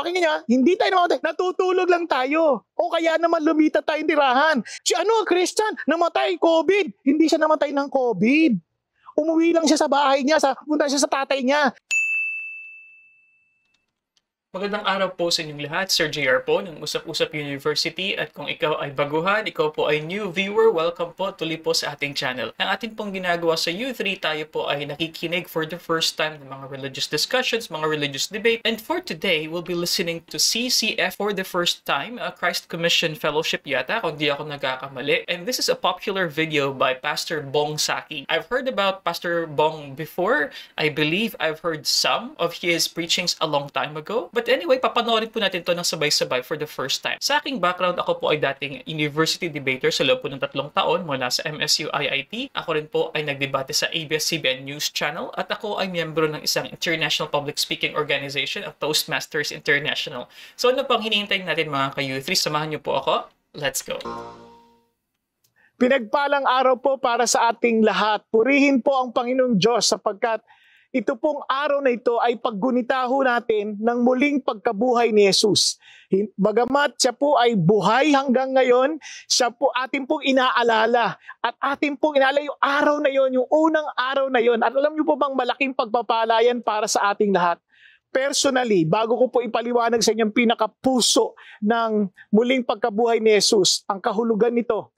Pakinggan niya, hindi tayo namamatay, natutulog lang tayo. O kaya naman lumita tayong tirahan. Si Christian, namatay, COVID. Hindi siya namatay ng COVID. Umuwi lang siya sa bahay niya, punta siya sa tatay niya. Magandang araw po sa inyong lahat. Sir JR po ng Usap-Usap University, at kung ikaw ay baguhan, ikaw po ay new viewer, welcome po tuloy po sa ating channel. Ang atin pong ginagawa sa U3, tayo po ay nakikinig for the first time ng mga religious discussions, mga religious debate, and for today, we'll be listening to CCF for the first time, a Christ Commission Fellowship yata, kung di ako nagkakamali. And this is a popular video by Pastor Bong Saki. I've heard about Pastor Bong before. I believe I've heard some of his preachings a long time ago. But anyway, papanoorin po natin to ng sabay-sabay for the first time. Sa aking background, ako po ay dating university debater sa loob po ng 3 taon mula sa MSU IIT. Ako rin po ay nagdebate sa ABS-CBN News Channel at ako ay miyembro ng isang international public speaking organization of Toastmasters International. So ano pang hinihintay natin mga ka-U3? Samahan niyo po ako. Let's go! Pinagpalang araw po para sa ating lahat. Purihin po ang Panginoong Diyos sapagkat ito pong araw na ito ay paggunitaho natin ng muling pagkabuhay ni Jesus. Bagamat siya po ay buhay hanggang ngayon, siya po atin pong inaalala. At atin pong inaalala yung araw na yon, yung unang araw na yon. At alam niyo po bang malaking pagpapalayan para sa ating lahat? Personally, bago ko po ipaliwanag sa inyong pinakapuso ng muling pagkabuhay ni Jesus, ang kahulugan nito,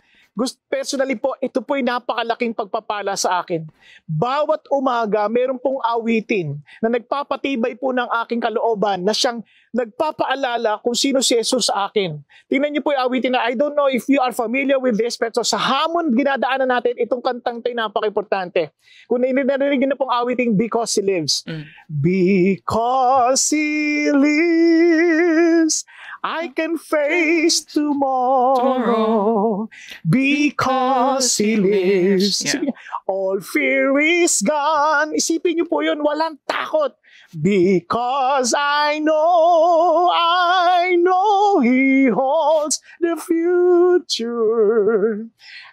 personally po, ito po'y napakalaking pagpapala sa akin. Bawat umaga, meron pong awitin na nagpapatibay po ng aking kalooban na siyang nagpapaalala kung sino si Jesus sa akin. Tingnan niyo po yung awitin na, I don't know if you are familiar with this, pero sa hamon ginadaanan natin, itong kantang ito'y napaka-importante. Kung narinig niyo na pong awitin, Because He Lives. Because He lives, I can face tomorrow. Because He lives. Yeah. All fear is gone. Isipin niyo po yun, walang takot. Because I know He holds the future.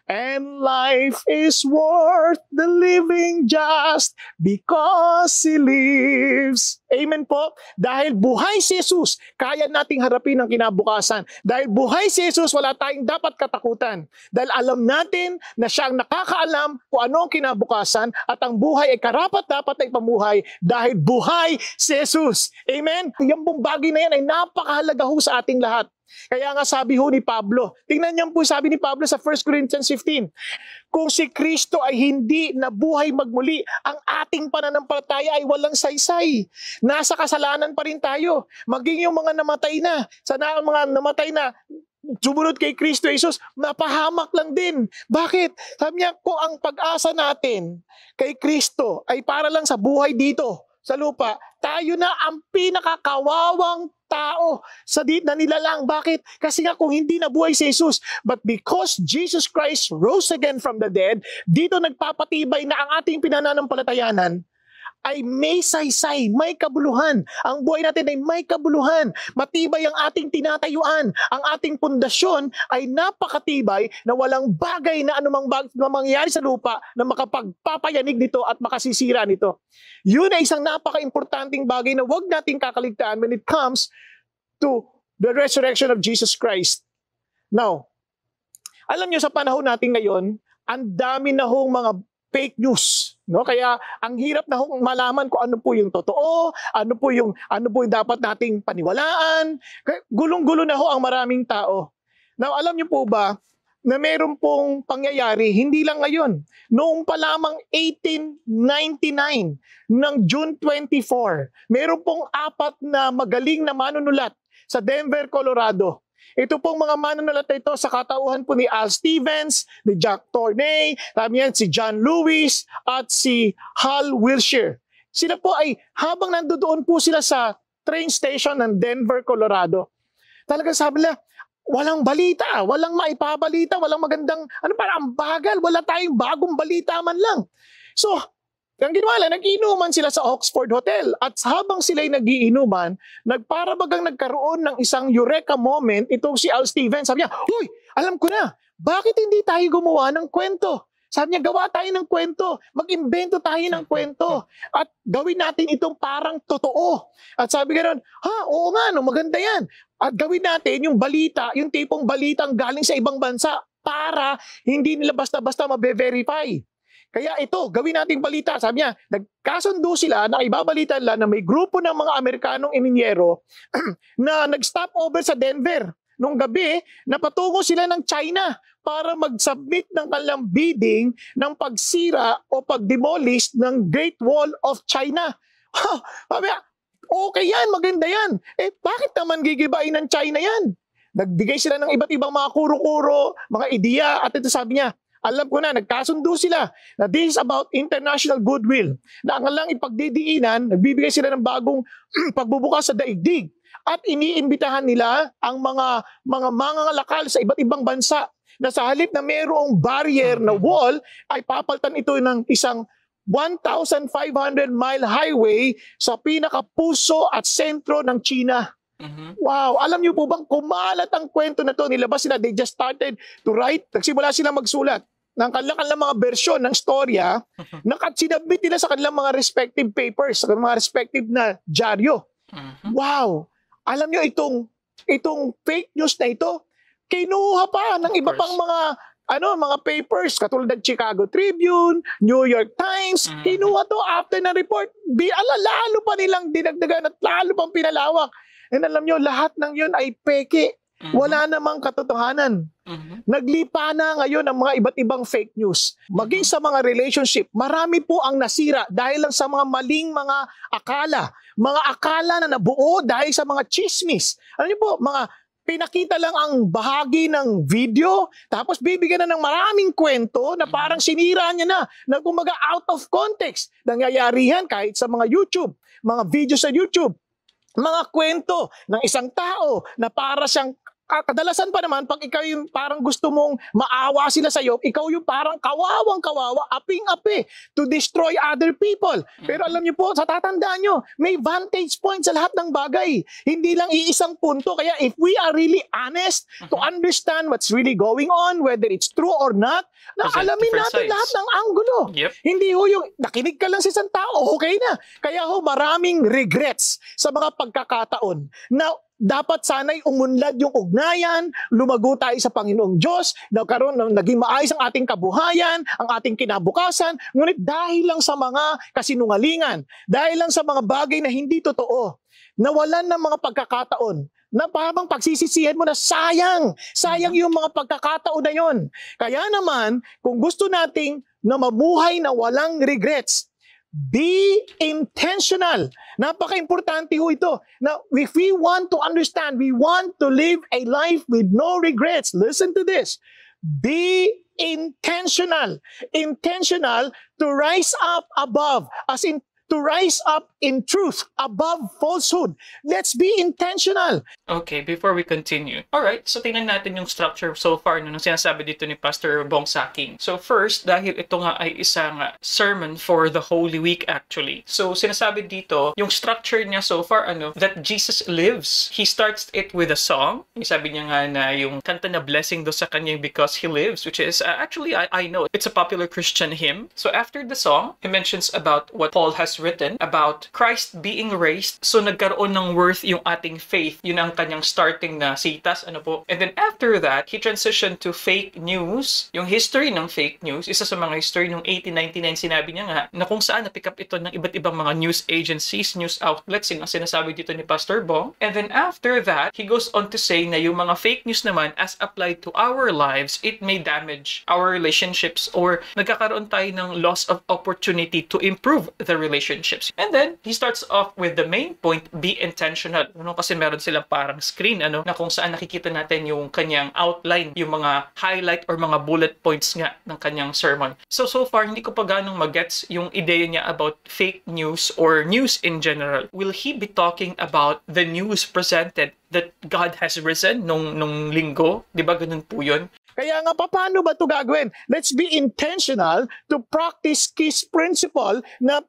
And life is worth the living just because He lives. Amen po. Dahil buhay si Jesus, kaya nating harapin ang kinabukasan. Dahil buhay si Jesus, wala tayong dapat katakutan. Dahil alam natin na siya ang nakakaalam kung ano ang kinabukasan at ang buhay ay karapat-dapat na ipamuhay dahil buhay si Jesus. Amen? Yung pong bagay na yan ay napakahalaga ho sa ating lahat. Kaya nga sabi ho ni Pablo, tingnan niyo po sabi ni Pablo sa 1 Corinthians 15, kung si Kristo ay hindi nabuhay magmuli, ang ating pananampalataya ay walang saysay. Nasa kasalanan pa rin tayo. Maging yung mga namatay na, sana ang mga namatay na, sumunod kay Kristo Jesus, napahamak lang din. Bakit? Sabi niya, kung ang pag-asa natin kay Kristo ay para lang sa buhay dito, sa lupa, tayo na ang pinakakawawang tao sa na nilalang. Bakit? Kasi nga kung hindi nabuhay si Jesus, but because Jesus Christ rose again from the dead, dito nagpapatibay na ang ating pinananampalatayanan ay may saysay, may kabuluhan. Ang buhay natin ay may kabuluhan. Matibay ang ating tinatayuan. Ang ating pundasyon ay napakatibay na walang bagay na anumang mangyayari sa lupa na makapagpapayanig nito at makasisira nito. Yun ay isang napaka-importanting bagay na huwag nating kakaligtaan when it comes to the resurrection of Jesus Christ. Now, alam nyo sa panahon natin ngayon, ang dami na hong mga fake news, no? Kaya ang hirap na hong malaman kung ano po yung totoo, ano po yung dapat nating paniwalaan. Gulong-gulo na ho ang maraming tao. Now, alam niyo po ba na meron pong pangyayari hindi lang ngayon. Noong pa lamang 1899 ng June 24, meron pong 4 na magaling na manunulat sa Denver, Colorado. Ito pong mga manunulat na ito sa katauhan po ni Al Stevens, ni Jack Tornay, si John Lewis, at si Hal Wilshire. Sila po ay habang nandoon po sila sa train station ng Denver, Colorado, talagang sabi nila, walang balita, walang maipabalita, walang magandang, parang bagal, wala tayong bagong balita man lang. So, ang ginawa nila, nag-iinuman sila sa Oxford Hotel. At habang sila'y nag-iinuman, nagparabagang nagkaroon ng isang eureka moment itong si Al Stevens. Sabi niya, "Uy, alam ko na, bakit hindi tayo gumawa ng kwento? Sabi niya, gawa tayo ng kwento. Mag-imbento tayo ng kwento. At gawin natin itong parang totoo. At sabi gano'n, oo nga, no, maganda yan. At gawin natin yung balita, yung tipong balitang galing sa ibang bansa para hindi nila basta-basta mabe-verify. Kaya ito, gawin nating balita. Sabi niya, nagkasundo sila na ibabalita nila na may grupo ng mga Amerikanong ininyero na nag-stop over sa Denver. Nung gabi, napatungo sila ng China para mag-submit ng kanilang bidding ng pagsira o pag-demolish ng Great Wall of China. Sabi niya, okay yan, maganda yan. Bakit naman gigibain ng China yan? Nagbigay sila ng iba't ibang mga kuro-kuro, mga ideya, at ito sabi niya, alam ko na, nagkasundo sila na this is about international goodwill. Na ang lang ipagdidiinan, nagbibigay sila ng bagong pagbubukas sa daigdig. At iniimbitahan nila ang mga mangangalakal sa iba't ibang bansa na sa halip na mayroong barrier na wall, ay papaltan ito ng isang 1,500-mile highway sa pinakapuso at sentro ng China. Wow, alam niyo po bang kumalat ang kwento na to, nilabas sila, they just started to write, nagsimula sila magsulat ng kanilang mga bersyon ng storya na sinabit nila sa kanilang mga respective papers, sa mga respective na dyaryo. Wow, alam niyo itong fake news na ito, kinuha pa ng iba pang mga papers katulad ng Chicago Tribune, New York Times, kinuha to after na report. Lalo pa nilang dinagdagan at lalo pang pinalawak. And alam nyo, lahat ng yun ay peke. Wala namang katotohanan. Naglipa na ngayon ang mga iba't ibang fake news. Maging sa mga relationship, marami po ang nasira dahil lang sa mga maling mga akala. Mga akala na nabuo dahil sa mga chismis. Alam nyo po, mga pinakita lang ang bahagi ng video, tapos bibigyan na ng maraming kwento na parang sinira niya na kumbaga out of context. Nangyayari yan kahit sa mga YouTube, mga video sa YouTube. Mga kwento ng isang tao na para siyang kadalasan pa naman pag ikaw yung parang gusto mong maawa sila sa iyo, ikaw yung parang kawawang-kawawa, aping-api to destroy other people. Pero alam niyo po, sa tatandaan niyo, may vantage point sa lahat ng bagay. Hindi lang iisang punto. Kaya if we are really honest to understand what's really going on, whether it's true or not, na alamin natin lahat ng anggulo. Hindi ho yung nakinig ka lang sa isang tao, okay na. Kaya ho maraming regrets sa mga pagkakataon na dapat sana'y umunlad yung ugnayan, lumago tayo sa Panginoong Diyos, naging maayos ang ating kabuhayan, ang ating kinabukasan, ngunit dahil lang sa mga kasinungalingan, dahil lang sa mga bagay na hindi totoo, nawalan ng mga pagkakataon, na parang pagsisisihan mo na sayang yung mga pagkakataon na yon. Kaya naman, kung gusto nating na mabuhay na walang regrets, be intentional. Napaka-importante ho ito. Now, if we want to understand, we want to live a life with no regrets. Listen to this. Be intentional. Intentional to rise up above, as in to rise up in truth above falsehood. Let's be intentional. Okay, before we continue. Alright, so tingnan natin yung structure so far nung sinasabi dito ni Pastor Bong Saking. So first, dahil ito nga ay isang sermon for the Holy Week actually. So sinasabi dito, yung structure niya so far, that Jesus lives. He starts it with a song. Sabi niya nga na yung kanta na blessing do sa kanya because He lives, which is actually, I know, it's a popular Christian hymn. So after the song, he mentions about what Paul has written about Christ being raised. So nagkaroon ng worth yung ating faith. Yun ang kanyang starting na sitas. And then after that, he transitioned to fake news. Yung history ng fake news, isa sa mga history ng 1899, sinabi niya nga na kung saan na-pick up ito ng iba't ibang mga news agencies, news outlets, yung sinasabi dito ni Pastor Bong. And then after that, he goes on to say na yung mga fake news naman as applied to our lives, it may damage our relationships or nagkakaroon tayo ng loss of opportunity to improve the relationships. And then, he starts off with the main point, be intentional. Kasi meron silang parang screen, na kung saan nakikita natin yung kanyang outline, yung mga highlight or mga bullet points nga ng kanyang sermon. So far, hindi ko pa ganong magets yung ideya niya about fake news or news in general. Will he be talking about the news presented that God has risen nung linggo? Diba ganun po yun? Kaya nga, paano ba ito gagawin? Let's be intentional to practice KISS principle na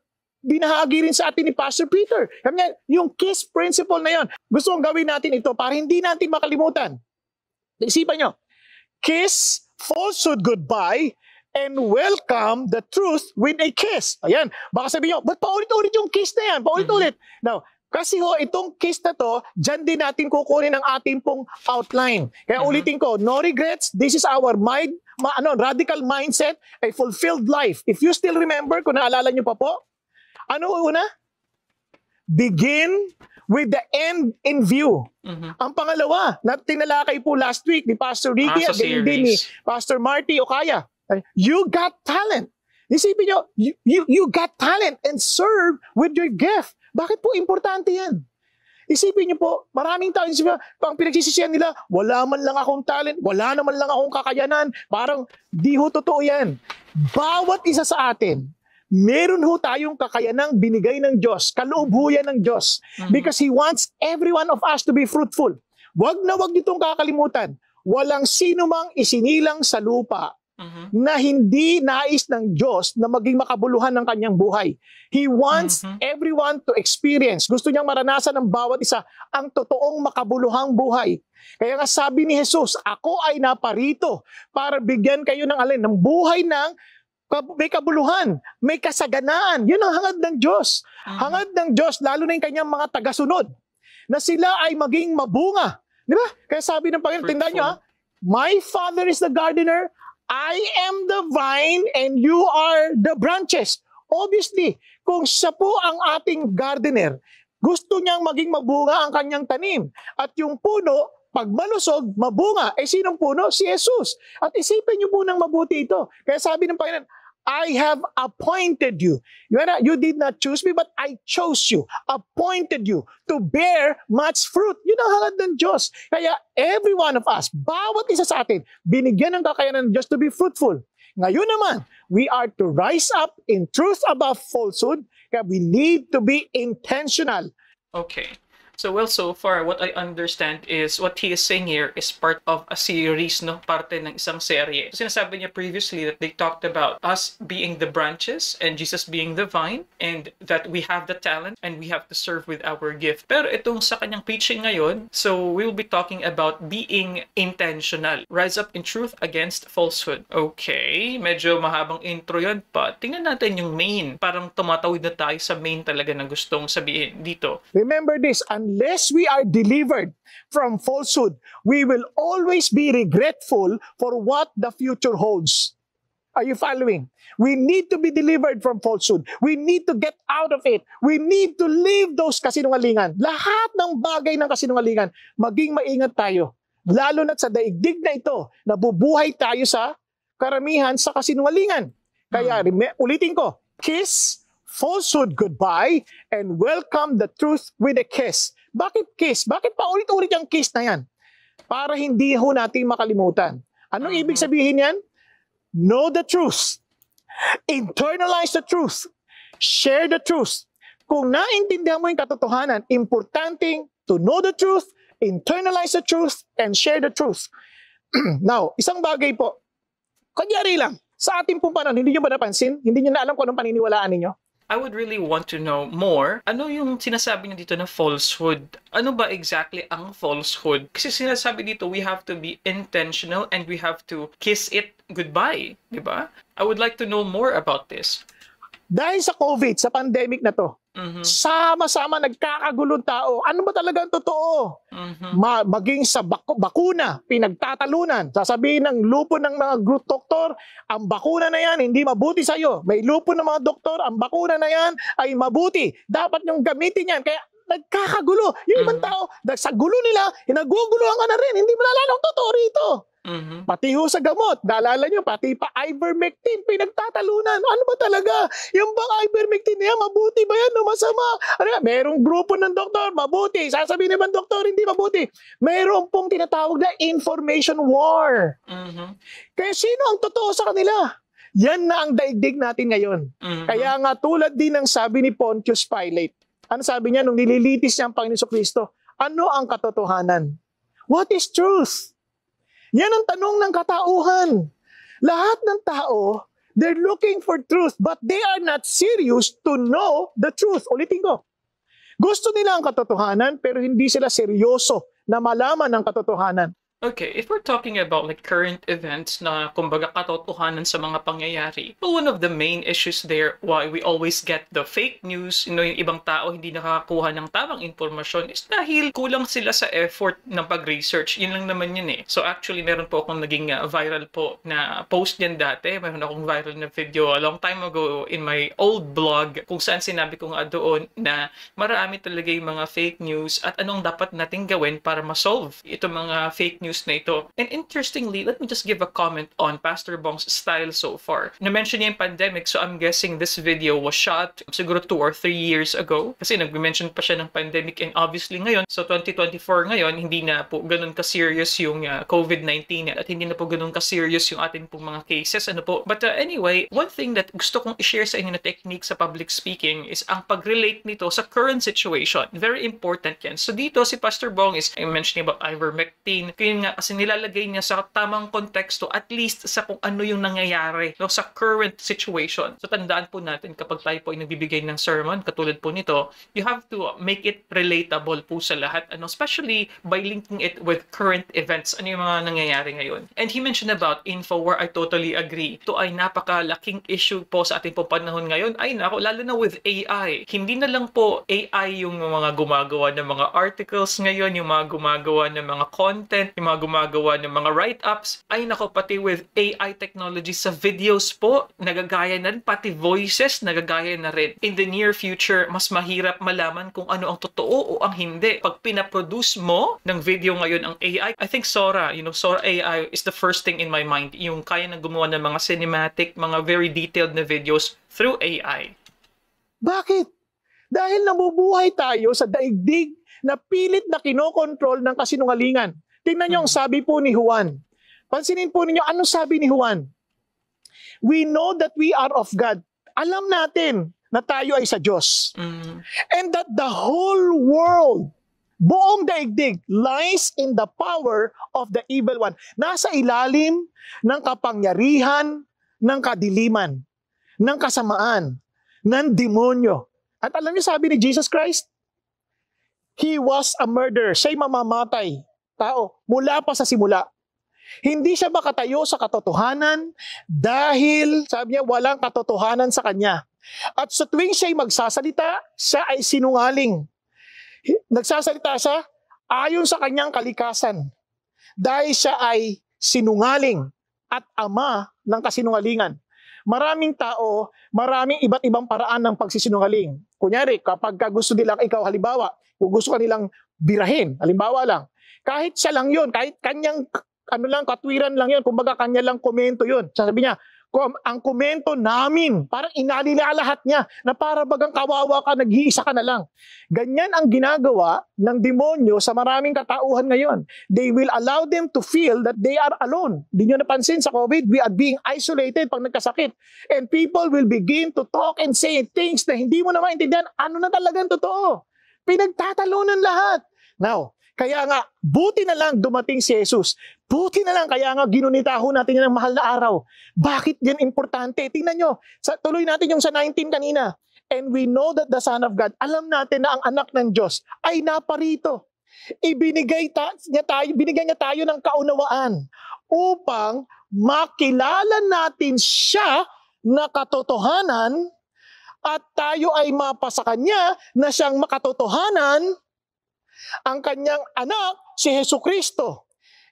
binahagi rin sa atin ni Pastor Peter. Kaya nga, yung KISS principle na yon, gusto kong gawin natin ito para hindi natin makalimutan. Isipan nyo, kiss falsehood goodbye and welcome the truth with a kiss. Ayan, baka sabihin nyo, ba't paulit-ulit yung kiss na yan? Paulit-ulit. Now, kasi ho, itong kiss na to, dyan din natin kukunin ang ating pong outline. Kaya ulitin ko, no regrets, this is our radical mindset, a fulfilled life. If you still remember, kung naalala nyo pa po, ano una? Begin with the end in view. Ang pangalawa, na tinalakay po last week ni Pastor Ricky at din ni Pastor Marty Okaya. You got talent. Isipin nyo, you got talent and serve with your gift. Bakit po importante yan? Isipin nyo po, maraming tao, ang pinagsisisihan nila, wala man lang akong talent, wala naman lang akong kakayanan. Parang, di ho totoo yan. Bawat isa sa atin, meron ho tayong kakayanang binigay ng Diyos, kaloob ho yan ng Diyos. Because He wants every one of us to be fruitful. Wag na wag nitong kakalimutan. Walang sino mang isinilang sa lupa na hindi nais ng Diyos na maging makabuluhan ng kanyang buhay. He wants everyone to experience. Gusto niyang maranasan ng bawat isa ang totoong makabuluhang buhay. Kaya nga sabi ni Jesus, ako ay naparito para bigyan kayo ng alin, ng buhay ng may kabuluhan, may kasaganaan. Yun ang hangad ng Diyos. Hangad ng Diyos, lalo na yung kanyang mga tagasunod, na sila ay maging mabunga. Di ba? Kaya sabi ng Panginoon, tindaan nyo my Father is the gardener, I am the vine, and you are the branches. Obviously, kung siya po ang ating gardener, gusto niyang maging mabunga ang kanyang tanim. At yung puno, pag malusog, mabunga. Eh, sinong puno? Si Jesus. At isipin niyo po ng mabuti ito. Kaya sabi ng Panginoon, I have appointed you. You did not choose me, but I chose you. Appointed you to bear much fruit. Yun ang hangad ng Diyos. Kaya every one of us, bawat isa sa atin, binigyan ng kakayanan ng Diyos to be fruitful. Ngayon naman, we are to rise up in truth above falsehood. Kaya we need to be intentional. Okay. So well, so far, what I understand is what he is saying here is part of a series, no? Parte ng isang serye. So, sinasabi niya previously that they talked about us being the branches and Jesus being the vine, and that we have the talent and we have to serve with our gift. Pero itong sa kanyang preaching ngayon, so we will be talking about being intentional. Rise up in truth against falsehood. Okay, medyo mahabang intro yun pa. Tingnan natin yung main. Parang tumatawid na tayo sa main talaga na gustong sabihin dito. Remember this, unless we are delivered from falsehood, we will always be regretful for what the future holds. Are you following? We need to be delivered from falsehood. We need to get out of it. We need to leave those kasinungalingan. Lahat ng bagay ng kasinungalingan, maging maingat tayo. Lalo na sa daigdig na ito, nabubuhay tayo sa karamihan sa kasinungalingan. Kaya ulitin ko, kiss falsehood goodbye and welcome the truth with a kiss. Bakit kiss? Bakit pa ulit-ulit yung kiss na yan? Para hindi ho natin makalimutan. Anong ibig sabihin yan? Know the truth. Internalize the truth. Share the truth. Kung naintindihan mo yung katotohanan, importanteng to know the truth, internalize the truth, and share the truth. Now, isang bagay po. Kunyari lang, sa ating pong panahon, hindi nyo ba napansin? Hindi nyo na alam kung anong paniniwalaan ninyo? I would really want to know more. Ano yung sinasabi niyo dito na falsehood? Ano ba exactly ang falsehood? Kasi sinasabi dito, we have to be intentional and we have to kiss it goodbye. Diba? I would like to know more about this. Dahil sa COVID, sa pandemic na to, sama-sama nagkakagulong tao. Ano ba talaga ang totoo? Maging sa bakuna, pinagtatalunan. Sasabihin ng lupo ng mga group doktor, ang bakuna na yan, hindi mabuti sa'yo. May lupo ng mga doktor, ang bakuna na yan ay mabuti. Dapat yung gamitin yan. Kaya nagkakagulo. Yung ibang tao, sa gulo nila, hinaguguluhan ka na rin. Hindi mo nalang totoo rito. Pati ho sa gamot, naalala nyo, pati pa ivermectin, pinagtatalunan. Ano ba talaga? Yung bang ivermectin niya, mabuti ba yan o masama? Ano, merong grupo ng doktor, mabuti. Sasabihin naman doktor, hindi mabuti. Meron pong tinatawag na information war. Kaya sino ang totoo sa kanila? Yan na ang daigdig natin ngayon. Kaya nga tulad din ng sabi ni Pontius Pilate. Ano sabi niya nung nililitis niya ang Panginoon Kristo? Ano ang katotohanan? What is truth? Yan ang tanong ng katauhan. Lahat ng tao, they're looking for truth, but they are not serious to know the truth. Ulitin ko. Gusto nila ang katotohanan, pero hindi sila seryoso na malaman ang katotohanan. Okay, if we're talking about like current events na kumbaga katotohanan sa mga pangyayari, well, one of the main issues there why we always get the fake news, yung ibang tao hindi nakakakuha ng tamang impormasyon is dahil kulang sila sa effort ng pag-research. Yun lang naman yun eh. So actually, meron po akong naging viral po na post yan dati. Meron akong viral na video a long time ago in my old blog kung saan sinabi ko nga doon na marami talaga yung mga fake news at anong dapat nating gawin para ma-solve itong mga fake news na ito. And interestingly, let me just give a comment on Pastor Bong's style so far. Na-mention niya yung pandemic, so I'm guessing this video was shot siguro 2 or 3 years ago. Kasi nag-mention pa siya ng pandemic and obviously ngayon, so 2024 ngayon, hindi na po ganun ka-serious yung COVID-19 at hindi na po ganun ka-serious yung ating pong mga cases. Ano po? But anyway, one thing that gusto kong i-share sa inyo na technique sa public speaking is ang pag-relate nito sa current situation. Very important yan. So dito si Pastor Bong is mentioning about ivermectin. Kaya nga kasi nilalagay niya sa tamang konteksto at least sa kung ano yung nangyayari sa current situation. So tandaan po natin kapag tayo po ay nagbibigay ng sermon katulad po nito, you have to make it relatable po sa lahat, especially by linking it with current events. Ano yung mga nangyayari ngayon? And he mentioned about Infowar. I totally agree. Ito ay napakalaking issue po sa ating po panahon ngayon. Ay nako, lalo na with AI. Hindi na lang po AI yung mga gumagawa ng mga articles ngayon, yung mga gumagawa ng mga content, yung mga gumagawa ng mga write-ups. Ay nako, pati with AI technology sa videos po, nagagaya na rin. Pati voices, nagagaya na rin. In the near future, mas mahirap malaman kung ano ang totoo o ang hindi. Pag pinaproduce mo ng video ngayon ang AI, I think Sora, Sora AI is the first thing in my mind. Yung kaya na gumawa ng mga cinematic, mga very detailed na videos through AI. Bakit? Dahil nabubuhay tayo sa daigdig na pilit na kinokontrol ng kasinungalingan. Tingnan niyo ang sabi po ni Juan. Pansinin po ninyo, anong sabi ni Juan? We know that we are of God. Alam natin na tayo ay sa Diyos. And that the whole world, buong daigdig, lies in the power of the evil one. Nasa ilalim ng kapangyarihan, ng kadiliman, ng kasamaan, ng demonyo. At alam niyo sabi ni Jesus Christ? He was a murderer. Siya'y mamamatay tao mula pa sa simula. Hindi siya makatayo sa katotohanan dahil, sabi niya, walang katotohanan sa kanya. At sa tuwing siya'y magsasalita, siya ay sinungaling. Nagsasalita siya ayon sa kanyang kalikasan. Dahil siya ay sinungaling at ama ng kasinungalingan. Maraming tao, maraming iba't ibang paraan ng pagsisinungaling. Kunyari, kapag gusto nilang ikaw, halimbawa, kung gusto ka nilang birahin, halimbawa lang, kahit siya lang yun, kahit kanyang katwiran lang yun, kumbaga kanya lang komento yun. Sabi niya, ang komento namin, parang inalila lahat niya, na para bagang kawawa ka, nag-iisa ka na lang. Ganyan ang ginagawa ng demonyo sa maraming katauhan ngayon. They will allow them to feel that they are alone. Di nyo napansin sa COVID, we are being isolated pag nagkasakit. And people will begin to talk and say things na hindi mo na maintindihan, ano na talagang totoo. Pinagtatalunan lahat. Now, kaya nga, buti na lang dumating si Jesus. Buti na lang, kaya nga ginunitaho natin yan ng mahal na araw. Bakit yan importante? Tingnan nyo, tuloy natin yung sa 19 kanina. And we know that the Son of God, alam natin na ang anak ng Diyos ay naparito. Binigay niya tayo ng kaunawaan upang makilala natin siya na katotohanan at tayo ay mapasa kanya na siyang makatotohanan ang kanyang anak, si Jesucristo.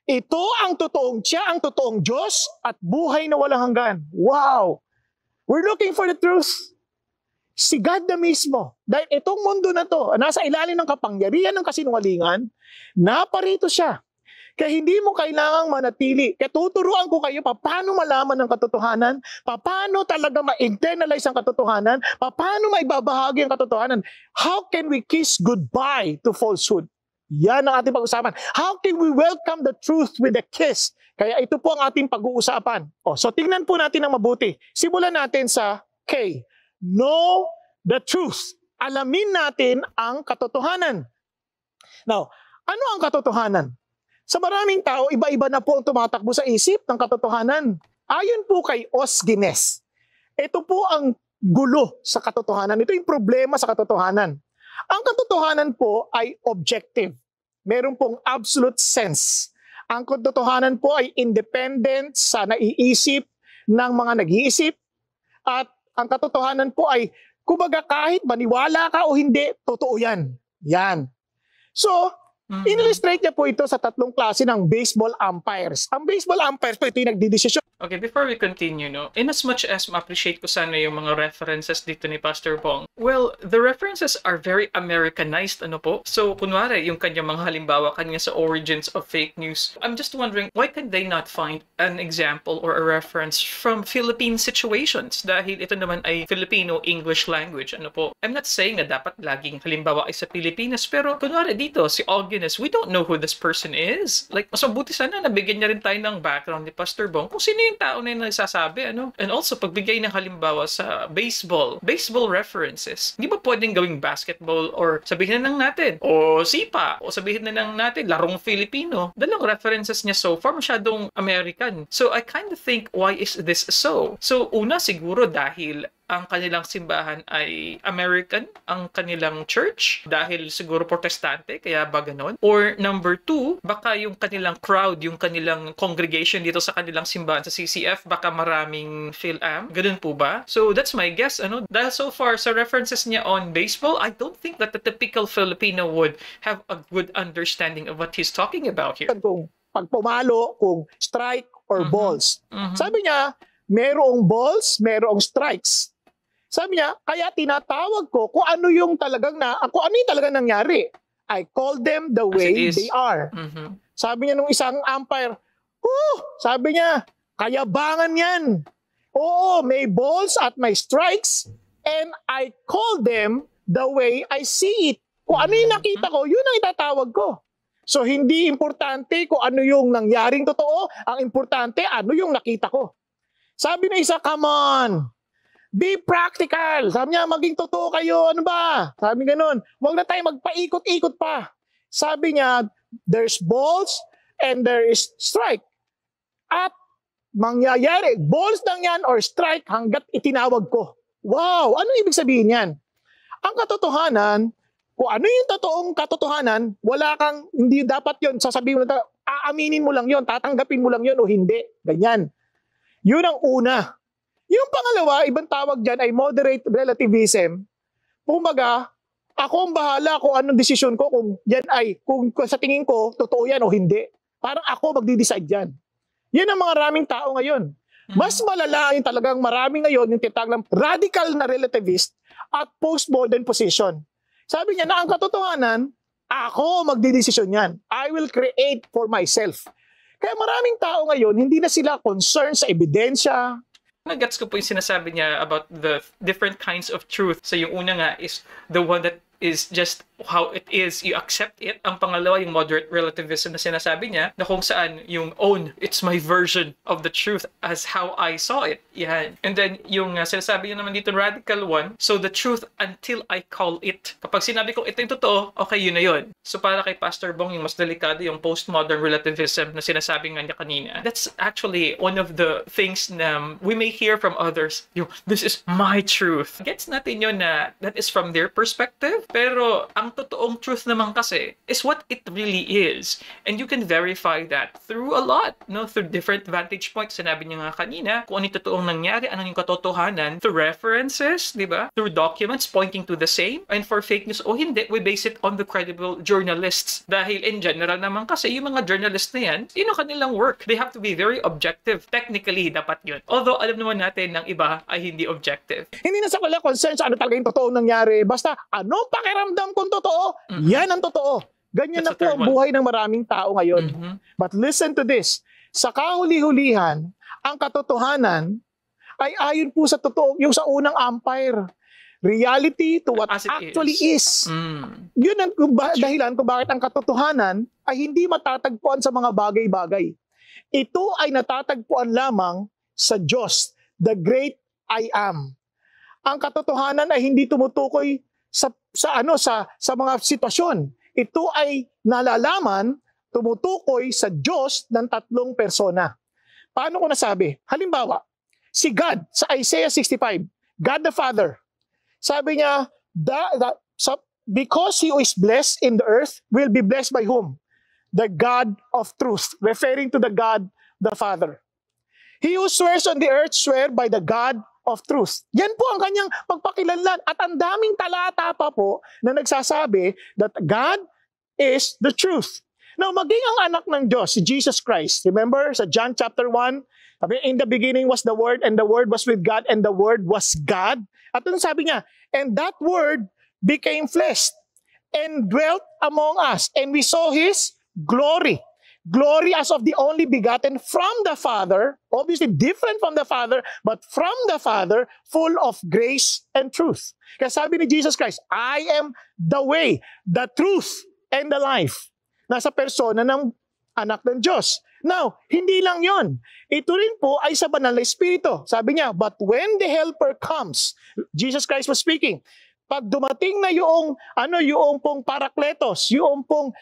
Ito ang totoong siya, ang totoong Diyos at buhay na walang hanggan. Wow! We're looking for the truth. Si God na mismo. Dahil itong mundo na to, nasa ilalim ng kapangyarihan ng kasinungalingan, naparito siya. Kaya hindi mo kailangang manatili. Kaya tuturuan ko kayo paano malaman ang katotohanan, paano talaga ma-internalize ang katotohanan, paano maibabahagi ang katotohanan. How can we kiss goodbye to falsehood? Yan ang ating pag-usapan. How can we welcome the truth with a kiss? Kaya ito po ang ating pag-uusapan. So tingnan po natin ng mabuti. Simulan natin sa K. Know the truth. Alamin natin ang katotohanan. Now, ano ang katotohanan? Sa maraming tao, iba-iba na po ang tumatakbo sa isip ng katotohanan. Ayon po kay Os Guinness, ito po ang gulo sa katotohanan. Ito yung problema sa katotohanan. Ang katotohanan po ay objective. Meron pong absolute sense. Ang katotohanan po ay independent sa naiisip ng mga nag-iisip. At ang katotohanan po ay, kumbaga kahit maniwala ka o hindi, totoo yan. Yan. So, in-illustrate niya po ito sa tatlong klase ng baseball umpires. Ang baseball umpires po, ito yung nagdidesisyon. Okay, before we continue, no, in as much as ma-appreciate ko sana yung mga references dito ni Pastor Bong, well, the references are very Americanized, ano po? So, kunwari, yung kanya mga halimbawa kanya sa origins of fake news. I'm just wondering, why can they not find an example or a reference from Philippine situations? Dahil ito naman ay Filipino-English language, ano po? I'm not saying na dapat laging halimbawa ay sa Pilipinas, pero kunwari dito, si Auguinus, we don't know who this person is. Like, mas mabuti sana nabigyan niya rin tayo ng background ni Pastor Bong kung sino yung tao na yung nagsasabi, ano? And also, pagbigay ng halimbawa sa baseball references, hindi ba pwedeng gawing basketball or sabihin na lang natin, o sipa, o sabihin na lang natin, larong Filipino. Dalang references niya so far, masyadong American. So, I kind of think, why is this so? So, una siguro dahil ang kanilang simbahan ay American, ang kanilang church, dahil siguro protestante, kaya ba ganon? Or number two, baka yung kanilang crowd, yung kanilang congregation dito sa kanilang simbahan sa CCF, baka maraming PhilAm. Ganun po ba? So that's my guess, ano? Dahil so far, sa references niya on baseball, I don't think that the typical Filipino would have a good understanding of what he's talking about here. Kung pag pumalo, kung strike or balls. Sabi niya, merong balls, merong strikes. Sabi niya, kaya tinatawag ko kung ano yung talagang nangyari. I call them the way they are. Sabi niya nung isang umpire, sabi niya, kayabangan yan. Oo, may balls at may strikes and I call them the way I see it. Kung ano yung nakita ko, yun ang itatawag ko. So hindi importante kung ano yung nangyaring totoo, ang importante ano yung nakita ko. Sabi ng isa, come on. Be practical. Sabi niya, maging totoo kayo. Ano ba? Sabi ganun. Huwag na tayo magpaikot-ikot pa. Sabi niya, there's balls and there is strike. At mangyayari, balls lang yan or strike hanggat itinawag ko. Wow! Ano ibig sabihin yan? Ang katotohanan, kung ano yung totoong katotohanan, wala kang, hindi dapat yon sasabihin mo na, aaminin mo lang yon, tatanggapin mo lang yon o hindi. Ganyan. Yun ang una. Yung pangalawa, ibang tawag dyan ay moderate relativism. Kumbaga, ako ang bahala kung anong desisyon ko, kung yan ay, kung sa tingin ko, totoo yan o hindi. Parang ako magdi-decide dyan. Yan ang mga maraming tao ngayon. Mas malala yung talagang marami ngayon yung tinatawag ng radical na relativist at postmodern position. Sabi niya na ang katotohanan, ako magdidesisyon yan. I will create for myself. Kaya maraming tao ngayon, hindi na sila concerned sa ebidensya. Nagets ko po yung sinasabi niya about the different kinds of truth. So yung una nga is the one that is just how it is, you accept it. Ang pangalawa, yung moderate relativism na sinasabi niya, na kung saan yung it's my version of the truth as how I saw it. Yan. And then, yung sinasabi niya naman dito, radical one, so the truth until I call it. Kapag sinabi ko, ito yung totoo, okay, yun na yun. So para kay Pastor Bong, yung mas delikado, yung postmodern relativism na sinasabi nga niya kanina. That's actually one of the things na we may hear from others. This is my truth. Gets natin yun na that is from their perspective. Pero ang totoong truth naman kasi is what it really is. And you can verify that through a lot, no? Through different vantage points. Sinabi niya nga kanina, kung ano yung totoong nangyari, ano yung katotohanan, through references, di ba? Through documents pointing to the same. And for fake news, o hindi, we base it on the credible journalists. Dahil in general naman kasi, yung mga journalists na yan, yun ang kanilang work. They have to be very objective. Technically, dapat yun. Although, alam naman natin ng iba ay hindi objective. Hindi na sa kanya concern sa ano talaga yung totoong nangyari. Basta, anong pakiramdam kung totoo? Yan ang totoo. Ganyan That's na po ang buhay ng maraming tao ngayon. But listen to this. Sa kahuli-hulihan, ang katotohanan ay ayon po sa totoo, yung sa unang umpire. Reality to what actually is. Yun ang dahilan kung bakit ang katotohanan ay hindi matatagpuan sa mga bagay-bagay. Ito ay natatagpuan lamang sa Diyos, the great I am. Ang katotohanan ay hindi tumutukoy sa mga sitwasyon. Ito ay nalalaman, tumutukoy sa Diyos ng tatlong persona. Paano ko nasabi? Halimbawa, si God sa Isaiah 65, God the Father. Sabi niya, because He who is blessed in the earth will be blessed by whom? the God of truth, referring to the God, the Father. He who swears on the earth swear by the God of truth. Yan po ang kanyang pagpakilanlan. At ang daming talata pa po na nagsasabi that God is the truth. Now, maging ang anak ng Diyos, si Jesus Christ. Remember sa John chapter 1, sabi, in the beginning was the Word, and the Word was with God, and the Word was God. At ano sabi niya? And that Word became flesh and dwelt among us, and we saw His glory. Glory as of the only begotten from the Father, obviously different from the Father, but from the Father, full of grace and truth. Kaya sabi ni Jesus Christ, I am the way, the truth, and the life. Nasa persona ng anak ng Diyos. Now, hindi lang yon. Ito rin po ay sa banal na Espiritu. Sabi niya, but when the Helper comes, Jesus Christ was speaking, pag dumating na yung pong Parakletos, yung pong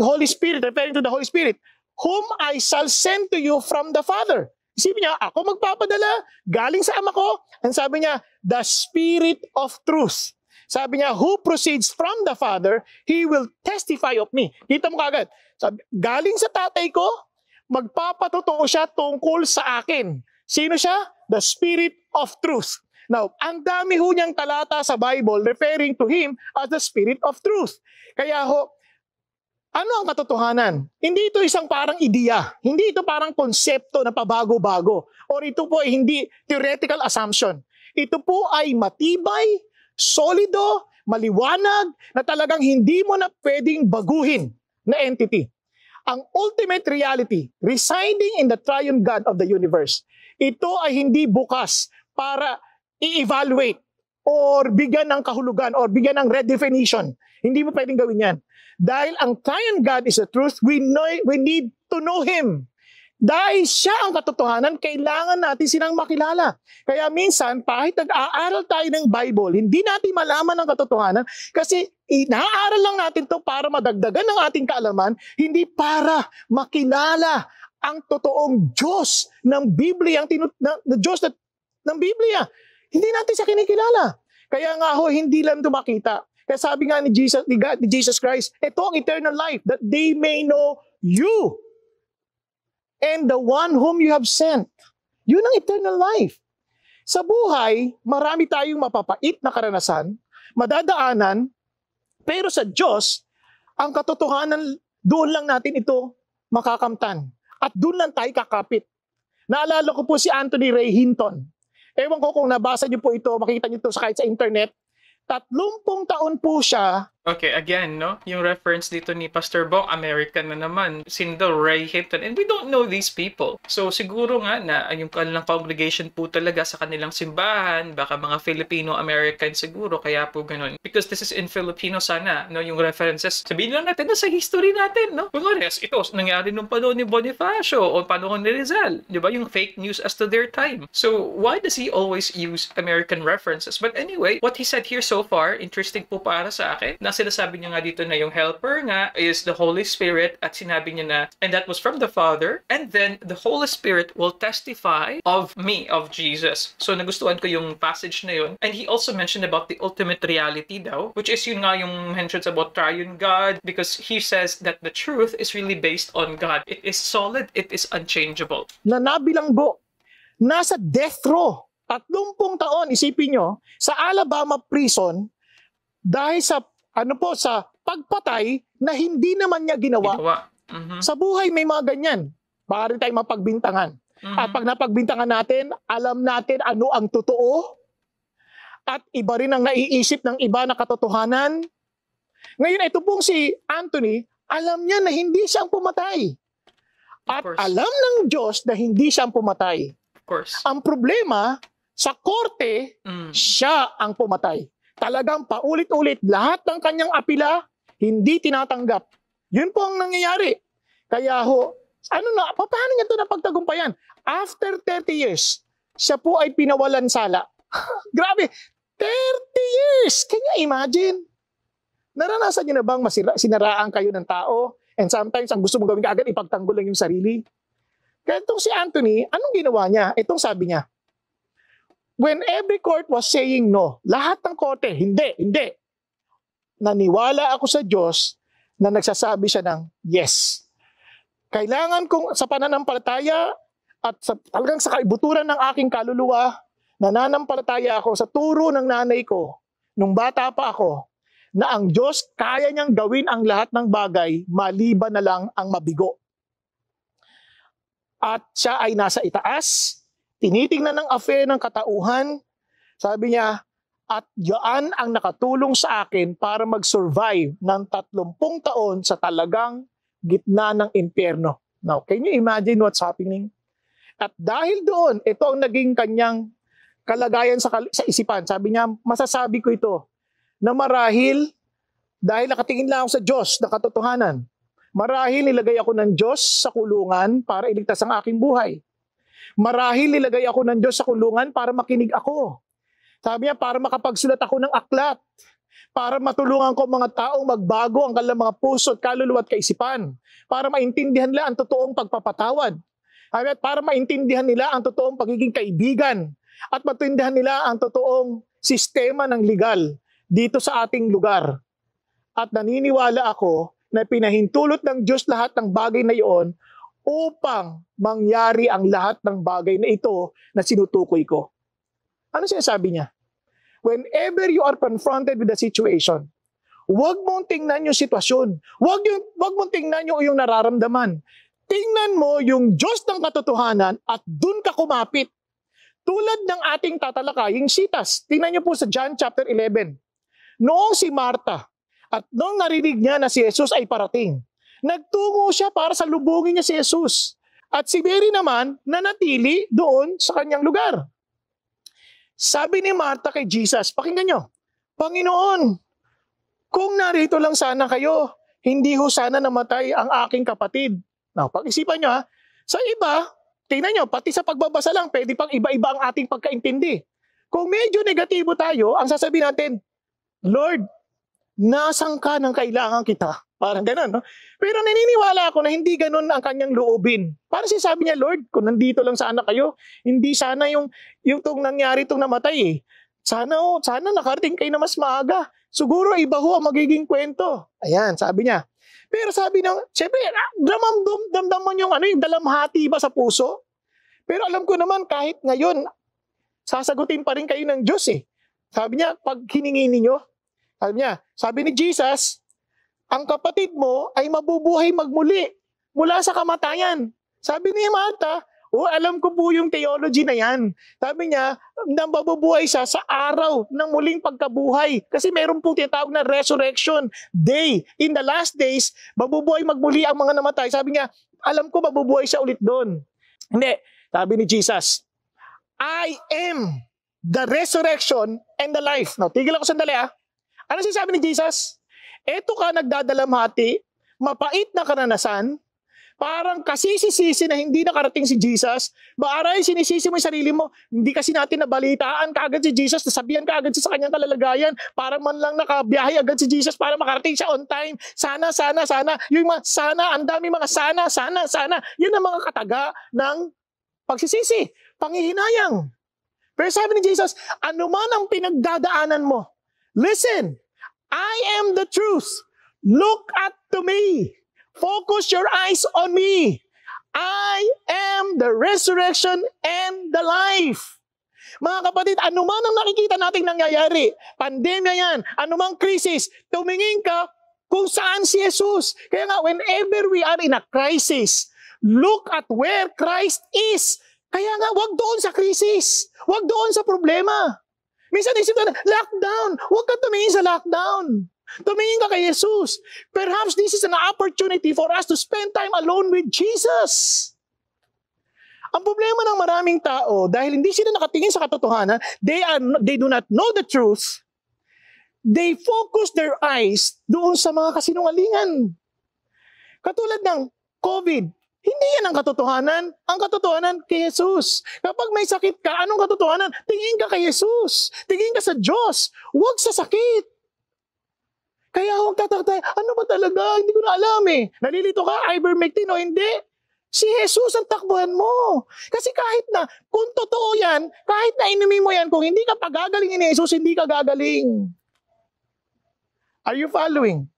Holy Spirit, referring to the Holy Spirit, whom I shall send to you from the Father. Isipin niya, ako magpapadala, galing sa Ama ko. And sabi niya, the Spirit of truth. Sabi niya, who proceeds from the Father, He will testify of me. Kita mo kagad. Sabi, galing sa tatay ko, magpapatotoo siya tungkol sa akin. Sino siya? The Spirit of truth. Now, ang dami ho niyang talata sa Bible referring to Him as the Spirit of truth. Kaya ho, ano ang katotohanan? Hindi ito isang parang ideya. Hindi ito parang konsepto na pabago-bago. Or ito po ay hindi theoretical assumption. Ito po ay matibay, solido, maliwanag, na talagang hindi mo na pwedeng baguhin na entity. Ang ultimate reality, residing in the triune God of the universe, ito ay hindi bukas para i-evaluate or bigyan ng kahulugan or bigyan ng redefinition. Hindi mo pwedeng gawin yan. Dahil ang triune God is the truth, we need to know Him. Dahil siya ang katotohanan, kailangan natin silang makilala. Kaya minsan, kahit nag-aaral tayo ng Bible, hindi natin malaman ang katotohanan kasi inaaral lang natin to para madagdagan ng ating kaalaman, hindi para makilala ang totoong Diyos ng Biblia, ang Diyos ng Biblia. Hindi natin siya kinikilala. Kaya nga ho, hindi lang ito makita. Kaya sabi nga ni Jesus Christ, ito ang eternal life, that they may know you and the one whom you have sent. Yun ang eternal life. Sa buhay, marami tayong mapapait na karanasan, madadaanan, pero sa Diyos, ang katotohanan, doon lang natin ito makakamtan. At doon lang tayo kakapit. Naalala ko po si Anthony Ray Hinton. Ewan ko kung nabasa niyo po ito, makita niyo ito kahit sa internet. 30 taon po siya. Okay, again, no? Yung reference dito ni Pastor Bong, American na naman. Sino Ray Hinton. And we don't know these people. So, siguro nga na yung kanilang congregation po talaga sa kanilang simbahan, baka mga Filipino-American siguro, kaya po ganun. Because this is in Filipino sana, no? Yung references. Sabihin lang natin na sa history natin, no? Kung ito, nangyari nung panahon ni Bonifacio o panahon ni Rizal. Di ba? Yung fake news as to their time. So, why does he always use American references? But anyway, what he said here so far, interesting po para sa akin, na sinasabi niya nga dito na yung helper nga is the Holy Spirit at sinabi niya na, and that was from the Father, and then the Holy Spirit will testify of me, of Jesus. So nagustuhan ko yung passage na yun. And he also mentioned about the ultimate reality daw, which is yun nga yung mentions about triune God, because he says that the truth is really based on God. It is solid, it is unchangeable. Na nabilanggo, nasa death row, 30 taon, isipin nyo, sa Alabama prison, dahil sa sa pagpatay na hindi naman niya ginawa. Sa buhay may mga ganyan. Baka rin tayo mapagbintangan. At pag napagbintangan natin, alam natin ano ang totoo. At iba rin ang naiisip ng iba na katotohanan. Ngayon, ito pong si Anthony, alam niya na hindi siyang pumatay. At alam ng Diyos na hindi siyang pumatay. Of course. Ang problema, sa korte, siya ang pumatay. Talagang paulit-ulit, lahat ng kanyang apila, hindi tinatanggap. Yun po ang nangyayari. Kaya ho, paano niya ito napagtagumpayan? After 30 years, siya po ay pinawalan sala. Grabe, 30 years! Can you imagine? Naranasan niyo na bang sinaraan kayo ng tao? And sometimes, ang gusto mong gawin kaagad, ipagtanggol lang yung sarili. Kaya itong si Anthony, anong ginawa niya? Itong sabi niya, when every court was saying no, lahat ng korte, hindi. Naniwala ako sa Diyos na nagsasabi siya ng yes. Kailangan kong sa pananampalataya at talagang sa kaibuturan ng aking kaluluwa, nananampalataya ako sa turo ng nanay ko nung bata pa ako na ang Diyos kaya niyang gawin ang lahat ng bagay maliban na lang ang mabigo. At siya ay nasa itaas, tinitingnan ng affair ng katauhan, sabi niya, at yaan ang nakatulong sa akin para mag-survive ng 30 taon sa talagang gitna ng impyerno. Now, can you imagine what's happening? At dahil doon, ito ang naging kanyang kalagayan sa isipan. Sabi niya, masasabi ko ito, na marahil, dahil nakatingin lang ako sa Diyos na katotohanan, marahil nilagay ako ng Diyos sa kulungan para iligtas ang aking buhay. Marahil nilagay ako ng Diyos sa kulungan para makinig ako. Sabi niya, para makapagsulat ako ng aklat. Para matulungan ko mga taong magbago ang kanilang mga puso at kaluluwa at kaisipan. Para maintindihan nila ang totoong pagpapatawad. At para maintindihan nila ang totoong pagiging kaibigan. At maintindihan nila ang totoong sistema ng legal dito sa ating lugar. At naniniwala ako na pinahintulot ng Diyos lahat ng bagay na iyon upang mangyari ang lahat ng bagay na ito na sinutukoy ko. Ano sinasabi niya? Whenever you are confronted with a situation, huwag mong tingnan yung sitwasyon. Huwag mong tingnan yung nararamdaman. Tingnan mo yung Diyos ng katotohanan at dun ka kumapit. Tulad ng ating tatalakaying sitas. Tingnan niyo po sa John chapter 11. Noong si Martha at noong narinig niya na si Jesus ay parating, nagtungo siya para salubungin niya si Jesus. At si Mary naman nanatili doon sa kanyang lugar. Sabi ni Martha kay Jesus, pakinggan nyo, Panginoon, kung narito lang sana kayo, hindi ho sana namatay ang aking kapatid. Now, pag-isipan nyo ha, sa iba, tingnan nyo, pati sa pagbabasa lang, pwede pang iba-iba ang ating pagkaintindi. Kung medyo negatibo tayo, ang sasabihin natin, Lord, nasaan ka nang kailangan kita? Parang ganun, no? Pero naniniwala ako na hindi ganun ang kanyang loobin. Parang sinasabi niya, Lord, kung nandito lang sana kayo, hindi sana yung tong nangyari tong namatay eh. Sana nakarating kayo na mas maaga. Siguro iba ho ang magiging kwento. Ayan, sabi niya. Pero sabi ng, syempre, damdaman yung yung dalamhati ba sa puso? Pero alam ko naman, kahit ngayon, sasagutin pa rin kayo ng Diyos eh. Sabi niya, pag hiningi ninyo, sabi ni Jesus, ang kapatid mo ay mabubuhay magmuli mula sa kamatayan. Sabi ni Martha, alam ko po yung theology na yan. Sabi niya, mabubuhay siya sa araw ng muling pagkabuhay. Kasi meron pong tinatawag na resurrection day. In the last days, mabubuhay magmuli ang mga namatay. Sabi niya, alam ko mabubuhay siya ulit doon. Hindi. Sabi ni Jesus, I am the resurrection and the life. Now, tigil ako sandali ha. Ano sinasabi ni Jesus? Eto ka nagdadalamhati, mapait na karanasan, parang kasisisi na hindi nakarating si Jesus, baaray sinisisi mo yung sarili mo, hindi kasi natin nabalitaan kaagad si Jesus, nasabihan kaagad siya sa kanyang kalalagayan, para man lang nakabiyahe agad si Jesus para makarating siya on time. Sana. Yung mga sana, ang dami mga sana. Yun ang mga kataga ng pagsisisi, panghihinayang. Pero sabi ni Jesus, ano man ang pinagdadaanan mo, listen, I am the truth. Look at to me. Focus your eyes on me. I am the resurrection and the life. Mga kapatid, anuman ang nakikita nating nangyayari, pandemya yan, anumang krisis, tumingin ka kung saan si Jesus. Kaya nga, whenever we are in a crisis, look at where Christ is. Kaya nga, wag doon sa krisis. Wag doon sa problema. Minsan isip ka na, lockdown. Huwag ka tumingin sa lockdown. Tumingin ka kay Jesus. Perhaps this is an opportunity for us to spend time alone with Jesus. Ang problema ng maraming tao, dahil hindi sila nakatingin sa katotohanan, they do not know the truth, they focus their eyes doon sa mga kasinungalingan. Katulad ng COVID, hindi yan ang katotohanan. Ang katotohanan kay Jesus. Kapag may sakit ka, anong katotohanan? Tingin ka kay Jesus. Tingin ka sa Diyos. Huwag sa sakit. Kaya huwag tatakatay, ano ba talaga? Hindi ko na alam eh. Nalilito ka, ivermectin o hindi? Si Jesus ang takbuhan mo. Kasi kahit na, kung totoo yan, kahit na inumin mo yan, kung hindi ka pagagalingin ni Jesus, hindi ka gagaling. Are you following?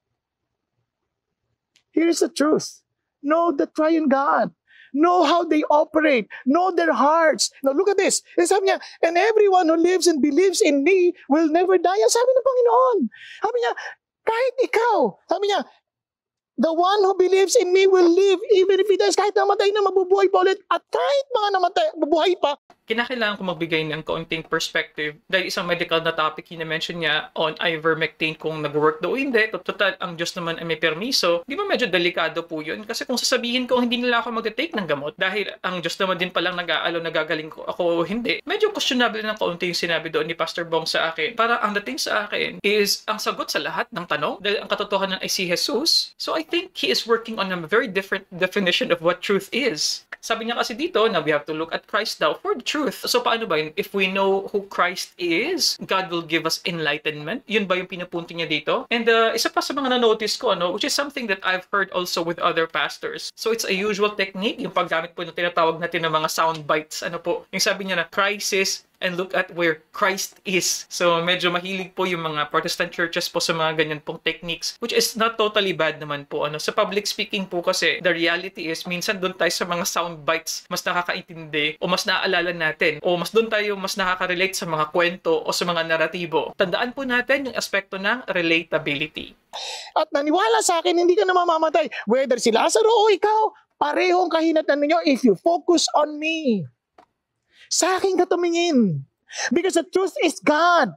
Here's the truth. Know the triune God. Know how they operate. Know their hearts. Now look at this. And sabi niya, and everyone who lives and believes in me will never die. Ang sabi ng Panginoon. Sabi niya, kahit ikaw. Sabi niya, the one who believes in me will live even if he dies. Kahit namatay na, mabubuhay pa ulit. At kahit mga namatay, mabuhay pa, kinakailangan ko magbigay ng kaunting perspective dahil isang medical na topic yung na-mention niya on ivermectin kung nag-work daw o hindi. Total, ang Diyos naman ay may permiso. Di ba medyo delikado po yun? Kasi kung sasabihin ko hindi nila ako mag-take ng gamot dahil ang Diyos naman din palang nag-aalo, nagagaling ko ako hindi. Medyo questionable ng kaunti yung sinabi doon ni Pastor Bong sa akin. Para ang dating sa akin is ang sagot sa lahat ng tanong dahil ang katotohanan ay si Jesus. So I think He is working on a very different definition of what truth is. Sabi niya kasi dito na we have to look at Christ now for the truth. So paano ba yun? If we know who Christ is, God will give us enlightenment. Yun ba yung pinupunto niya dito? And isa pa sa mga na-notice ko, which is something that I've heard also with other pastors. So it's a usual technique, yung paggamit po ng tinatawag natin ng mga sound bites. Yung sabi niya na crisis and look at where Christ is. So medyo mahilig po yung mga Protestant churches po sa mga ganyan pong techniques, which is not totally bad naman po. Sa public speaking po kasi, the reality is minsan doon tayo sa mga sound bites mas nakakaintindi o mas naaalala natin o mas doon tayo mas nakaka-relate sa mga kwento o sa mga naratibo. Tandaan po natin yung aspekto ng relatability. At naniwala sa akin, hindi ka na mamamatay. Whether si Lazaro o ikaw, parehong kahinatan ninyo if you focus on me. Sa akin ka tumingin. Because the truth is God.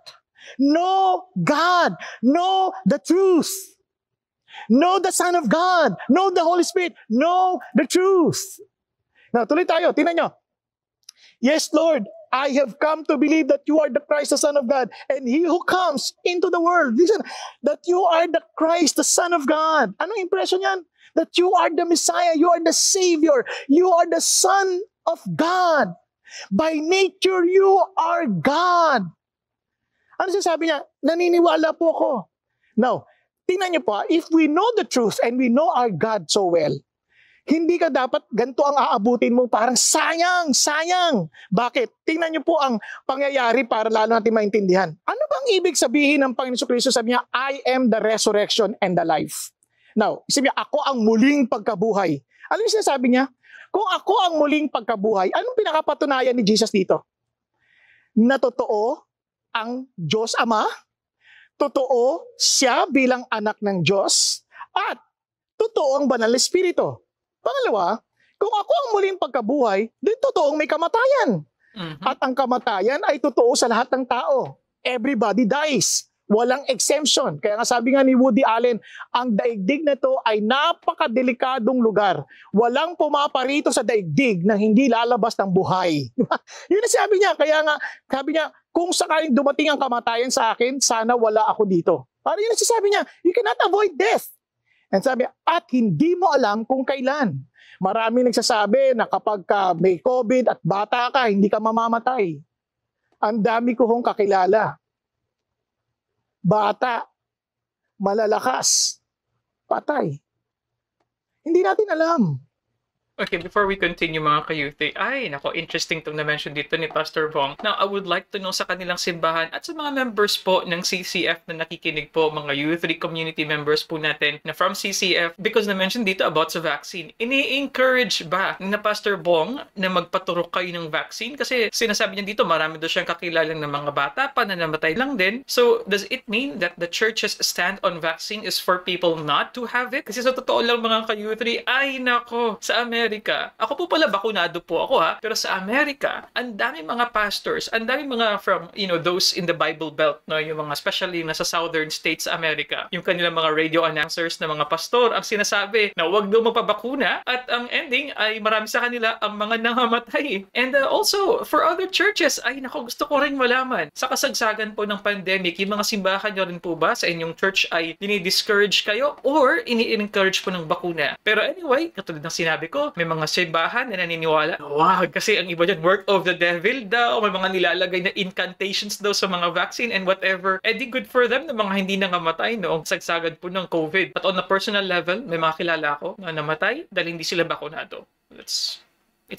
Know God. Know the truth. Know the Son of God. Know the Holy Spirit. Know the truth. Now, tuloy tayo. Tingnan nyo. Yes, Lord, I have come to believe that you are the Christ, the Son of God, and He who comes into the world. Listen, that you are the Christ, the Son of God. Anong impression yan? That you are the Messiah. You are the Savior. You are the Son of God. By nature, you are God. Ano sabi niya? Naniniwala po ako. Now, tingnan niyo po, if we know the truth and we know our God so well, hindi ka dapat ganito ang aabutin mo, parang sayang. Bakit? Tingnan niyo po ang pangyayari para lalo natin maintindihan. Ano bang ibig sabihin ng Panginoon Kristo? Sabi niya, I am the resurrection and the life. Now, sabi niya, ako ang muling pagkabuhay. Ano yung sinasabi niya? Kung ako ang muling pagkabuhay, anong pinakapatunayan ni Jesus dito? Na totoo ang Diyos Ama, totoo siya bilang anak ng Diyos, at totoo ang banal na Espiritu. Pangalawa, kung ako ang muling pagkabuhay, din totoong may kamatayan. At ang kamatayan ay totoo sa lahat ng tao. Everybody dies. Walang exemption. Kaya nga sabi nga ni Woody Allen, ang daigdig na to ay napakadelikadong lugar. Walang pumaparito sa daigdig na hindi lalabas ng buhay. Yun ang sabi niya. Kaya nga, sabi niya, kung sakaling dumating ang kamatayan sa akin, sana wala ako dito. Parang yun ang sabi niya, you cannot avoid death. And sabi, at hindi mo alam kung kailan. Marami nagsasabi na kapag may COVID at bata ka, hindi ka mamamatay. Ang dami ko hong kakilala. Bata, malalakas, patay. Hindi natin alam. Okay, before we continue mga ka-youth, interesting itong na-mention dito ni Pastor Bong. Now, I would like to know sa kanilang simbahan at sa mga members po ng CCF na nakikinig po, mga youth community members po natin na from CCF, because na-mention dito about sa vaccine. Ini-encourage ba na Pastor Bong na magpaturok kayo ng vaccine? Kasi sinasabi niya dito, marami daw siyang kakilalang ng mga bata pa na namatay lang din. So, does it mean that the church's stand on vaccine is for people not to have it? Kasi sa totoo lang mga ka-youth, nako, sa Amerika, ako po pala bakunado po ako pero sa Amerika, ang dami mga pastors, ang dami mga from, those in the Bible Belt, yung mga especially nasa southern states sa Amerika, yung kanilang mga radio announcers na mga pastor, ang sinasabi na huwag daw magpabakuna at ang ending ay marami sa kanila ang mga nangamatay. And also, for other churches, nako, gusto ko rin malaman, sa kasagsagan po ng pandemic, yung mga simbahan nyo rin po ba sa inyong church ay dinidiscourage kayo or ini-encourage po ng bakuna? Pero anyway, katulad ng sinabi ko, may mga simbahan na naniniwala, wag, kasi ang iba dyan, work of the devil daw, may mga nilalagay na incantations daw sa mga vaccine and whatever. Di good for them na mga hindi nangamatay noong sagsagad po ng COVID. But on a personal level, may mga kilala ako na namatay dahil hindi sila bakunado. It's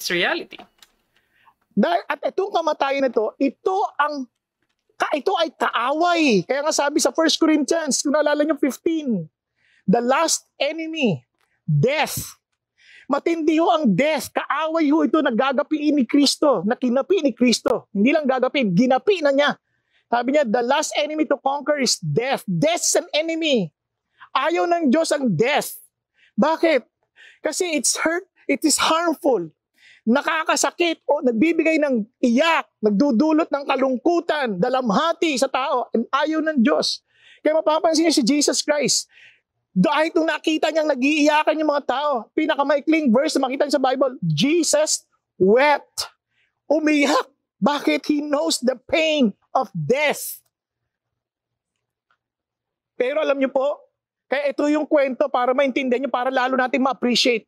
reality. At itong kamatayan na ito ay kaaway. Kaya nga sabi sa 1 Corinthians, kung naalala nyo 15, the last enemy death. Matindi ho ang death. Kaaway ho ito na gagapiin ni Kristo, na kinapi ni Kristo. Hindi lang gagapiin, ginapi na niya. Sabi niya, the last enemy to conquer is death. Death's an enemy. Ayaw ng Diyos ang death. Bakit? Kasi it is harmful. Nakakasakit o nagbibigay ng iyak, nagdudulot ng kalungkutan, dalamhati sa tao. And ayaw ng Diyos. Kaya mapapansin niyo si Jesus Christ. Dahil nung nakita niyang nag-iiyakan yung mga tao, pinakamaikling verse na makita niyo sa Bible, Jesus wept. Umiyak. Bakit? He knows the pain of death. Pero alam niyo po, kaya ito yung kwento para maintindihan niyo, para lalo natin ma-appreciate.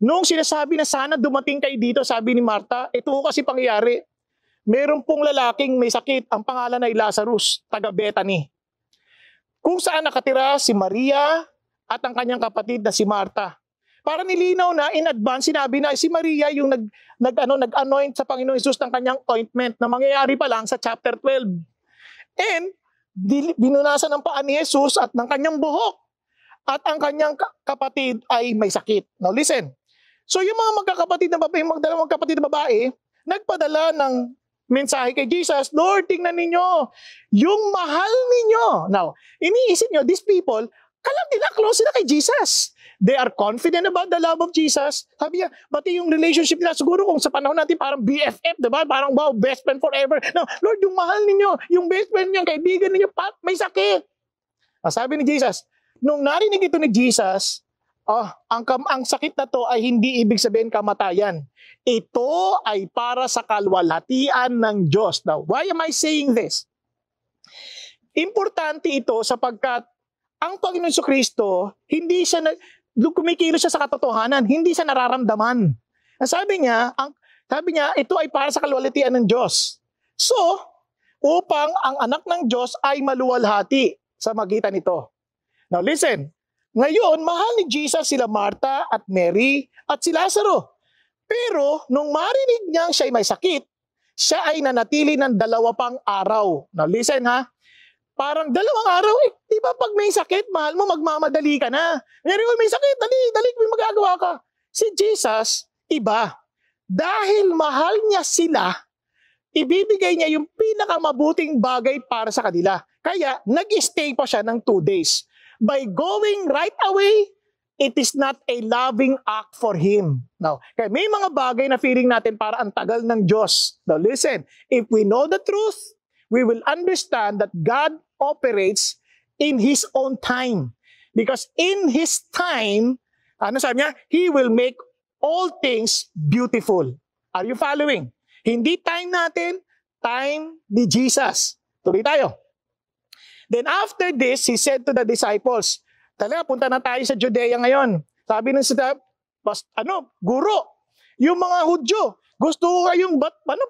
Nung sinasabi na sana dumating kayo dito, sabi ni Martha, ito kasi pangyayari. Meron pong lalaking may sakit, ang pangalan ay Lazarus, taga Bethany. Kung saan nakatira si Maria at ang kanyang kapatid na si Martha. Para nilinaw na in advance, sinabi na si Maria yung nag-anoint sa Panginoong Hesus ng kanyang ointment na mangyayari pa lang sa chapter 12. And binunasan ng paa ni Jesus at ng kanyang buhok. At ang kanyang kapatid ay may sakit. Now listen. So yung mga magkakapatid na babae, magdalawang magkapatid na babae, nagpadala ng mensahe kay Jesus, Lord, tingnan ninyo, yung mahal ninyo. Now, iniisip nyo, these people, close sila kay Jesus. They are confident about the love of Jesus. Sabi niya, pati yung relationship nila, siguro kung sa panahon natin, parang BFF, diba? Parang wow, best friend forever. Now, Lord, yung mahal ninyo, yung best friend niyo, kaibigan ninyo, may sakit. Sabi ni Jesus, nung narinig ito ni Jesus, ang sakit na to ay hindi ibig sabihin kamatayan. Ito ay para sa kalwalhatian ng Diyos. Now, why am I saying this? Importante ito sapagkat ang Panginoon Kristo, hindi siya kumikilos siya sa katotohanan, hindi siya nararamdaman. Sabi niya, ito ay para sa kalwalhatian ng Diyos. So, upang ang anak ng Diyos ay maluwalhati sa magitan nito. Now listen, ngayon, mahal ni Jesus sila Martha at Mary at si Lazaro. Pero, nung marinig niyang siya ay may sakit, siya ay nanatili ng 2 pang araw. Now listen ha, parang 2 araw, di ba pag may sakit, mahal mo, magmamadali ka na. Ngayon, may sakit, dali, may magagawa ka. Si Jesus, iba. Dahil mahal niya sila, ibibigay niya yung pinakamabuting bagay para sa kanila. Kaya, nag-stay pa siya ng 2 days. By going right away, it is not a loving act for Him. Now, kaya may mga bagay na feeling natin para ang tagal ng Diyos. Now listen, if we know the truth, we will understand that God operates in His own time. Because in His time, ano sabi niya? He will make all things beautiful. Are you following? Hindi time natin, time ni Jesus. Tuloy tayo. Then after this, He said to the disciples, talaga, punta na tayo sa Judea ngayon. Sabi ng guro, yung mga Hudyo, gusto ko kayong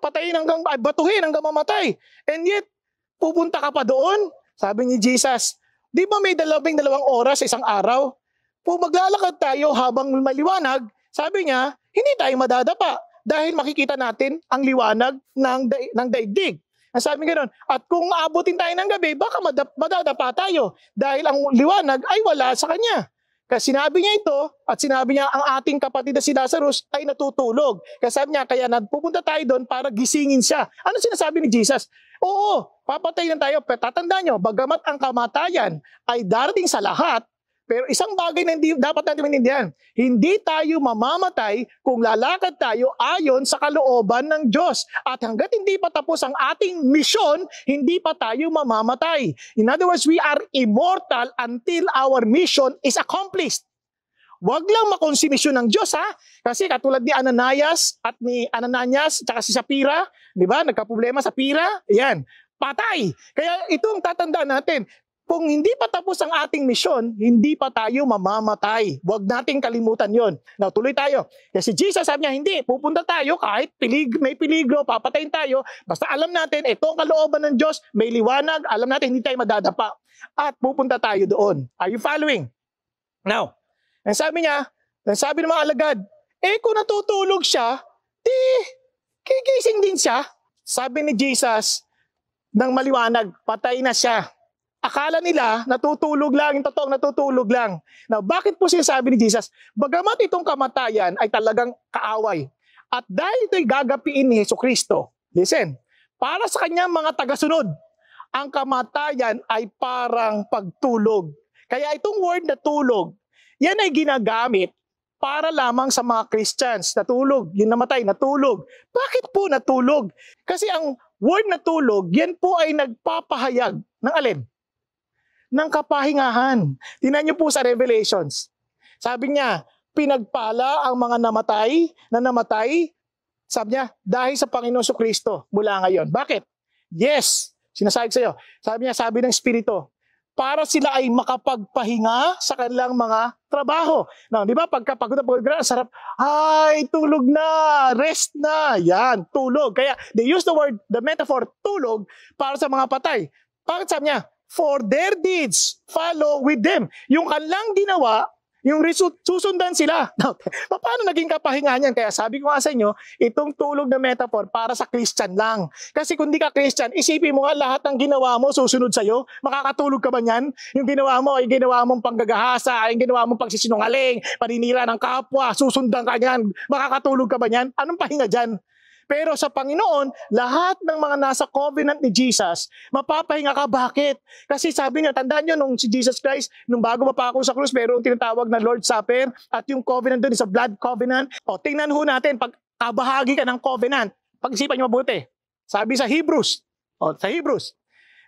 patayin batuhin hanggang mamatay. And yet, pupunta ka pa doon? Sabi ni Jesus, di ba may 12 oras sa isang araw? Kung maglalakad tayo habang maliwanag, sabi niya, hindi tayo madadapa dahil makikita natin ang liwanag ng daigdig. Ang sabi ganoon, at kung aabutin tayo ng gabi, baka madadapa tayo dahil ang liwanag ay wala sa kanya. Kasi sinabi niya ito at sinabi niya ang ating kapatid na si Lazarus ay natutulog. Kasi sabi niya, kaya pupunta tayo doon para gisingin siya. Ano sinasabi ni Jesus? Oo, papatay na tayo. Pero tatandaan nyo, bagamat ang kamatayan ay darating sa lahat, pero isang bagay na dapat natin maintindihan, hindi tayo mamamatay kung lalakad tayo ayon sa kalooban ng Diyos. At hanggat hindi pa tapos ang ating misyon, hindi pa tayo mamamatay. In other words, we are immortal until our mission is accomplished. Huwag lang makonsumisyon ng Diyos ha. Kasi katulad ni Ananias at saka si Sapphira, di ba? Nagka-problema sa Sapphira, yan, patay. Kaya itong tatandaan natin, kung hindi pa tapos ang ating misyon, hindi pa tayo mamamatay. Huwag nating kalimutan yon. Now, tuloy tayo. Kasi Jesus sabi niya, hindi, pupunta tayo kahit may peligro, papatayin tayo. Basta alam natin, ito ang kalooban ng Diyos, may liwanag, alam natin hindi tayo madadapa. At pupunta tayo doon. Are you following? Now, sabi niya, sabi ng mga alagad, kung natutulog siya, kigising din siya. Sabi ni Jesus, nang maliwanag, patay na siya. Akala nila, natutulog lang, yung totoong natutulog lang. Now, bakit po sinasabi ni Jesus? Bagamat itong kamatayan ay talagang kaaway. At dahil ito'y gagapiin ni Jesucristo, listen, para sa kanyang mga tagasunod, ang kamatayan ay parang pagtulog. Kaya itong word na tulog, yan ay ginagamit para lamang sa mga Christians. Natulog, yung namatay, natulog. Bakit po natulog? Kasi ang word na tulog, yan po ay nagpapahayag ng alin? Ng kapahingahan. Tingnan niyo po sa Revelations. Sabi niya, pinagpala ang mga namatay, sabi niya, dahil sa Panginoon Jesucristo mula ngayon. Bakit? Yes, sinasabi sa'yo. Sabi ng Espiritu, para sila ay makapagpahinga sa kanilang mga trabaho. Now, di ba, pagkapagod na sarap, ay, tulog na, rest na, yan, tulog. Kaya, they use the metaphor, tulog, para sa mga patay. Bakit sabi niya? For their deeds follow with them. Yung kanilang ginawa, yung susundan sila. Now, paano naging kapahingahan yan? Kaya sabi ko nga sa inyo, itong tulog na metaphor para sa Christian lang. Kasi kung di ka Christian, isipin mo nga lahat ng ginawa mo susunod sa'yo. Makakatulog ka ba niyan? Yung ginawa mo ay ginawa mong panggagahasa, yung ginawa mong pagsisinungaling, paninira ng kapwa, susundan ka niyan. Makakatulog ka ba niyan? Anong pahinga dyan? Pero sa Panginoon, lahat ng mga nasa covenant ni Jesus, mapapahinga ka. Bakit? Kasi sabi niya, tandaan nyo, nung si Jesus Christ, nung bago mapako sa krus, mayroong tinatawag na Lord's Supper, at yung covenant doon is a blood covenant. O, tingnan ho natin, pag kabahagi ka ng covenant, pag-isipan nyo mabuti. Sabi sa Hebrews,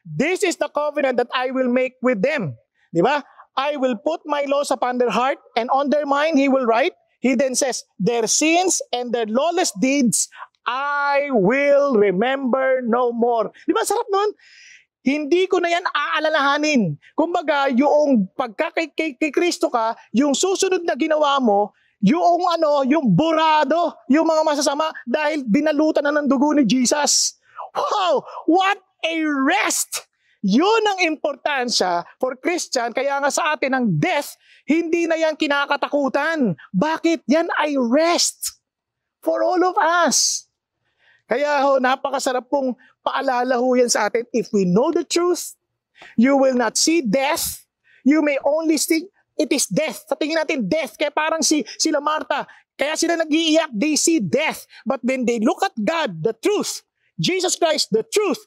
this is the covenant that I will make with them. Di ba? I will put my laws upon their heart, and on their mind he will write. He then says, their sins and their lawless deeds I will remember no more. Di ba sarap nun? Hindi ko na yan aalalahanin. Kumbaga, yung pagka kay Kristo ka, yung susunod na ginawa mo, yung burado, yung mga masasama, dahil binalutan na ng dugo ni Jesus. Wow! What a rest! Yun ang importansya for Christian. Kaya nga sa atin ang death, hindi na yan kinakatakutan. Bakit? Yan ay rest for all of us. Kaya napakasarap pong paalala ho yan sa atin. If we know the truth, you will not see death. You may only see, it is death. Sa tingin natin, death. Kaya parang sila Martha, kaya sila nag-iiyak, they see death. But when they look at God, the truth, Jesus Christ, the truth,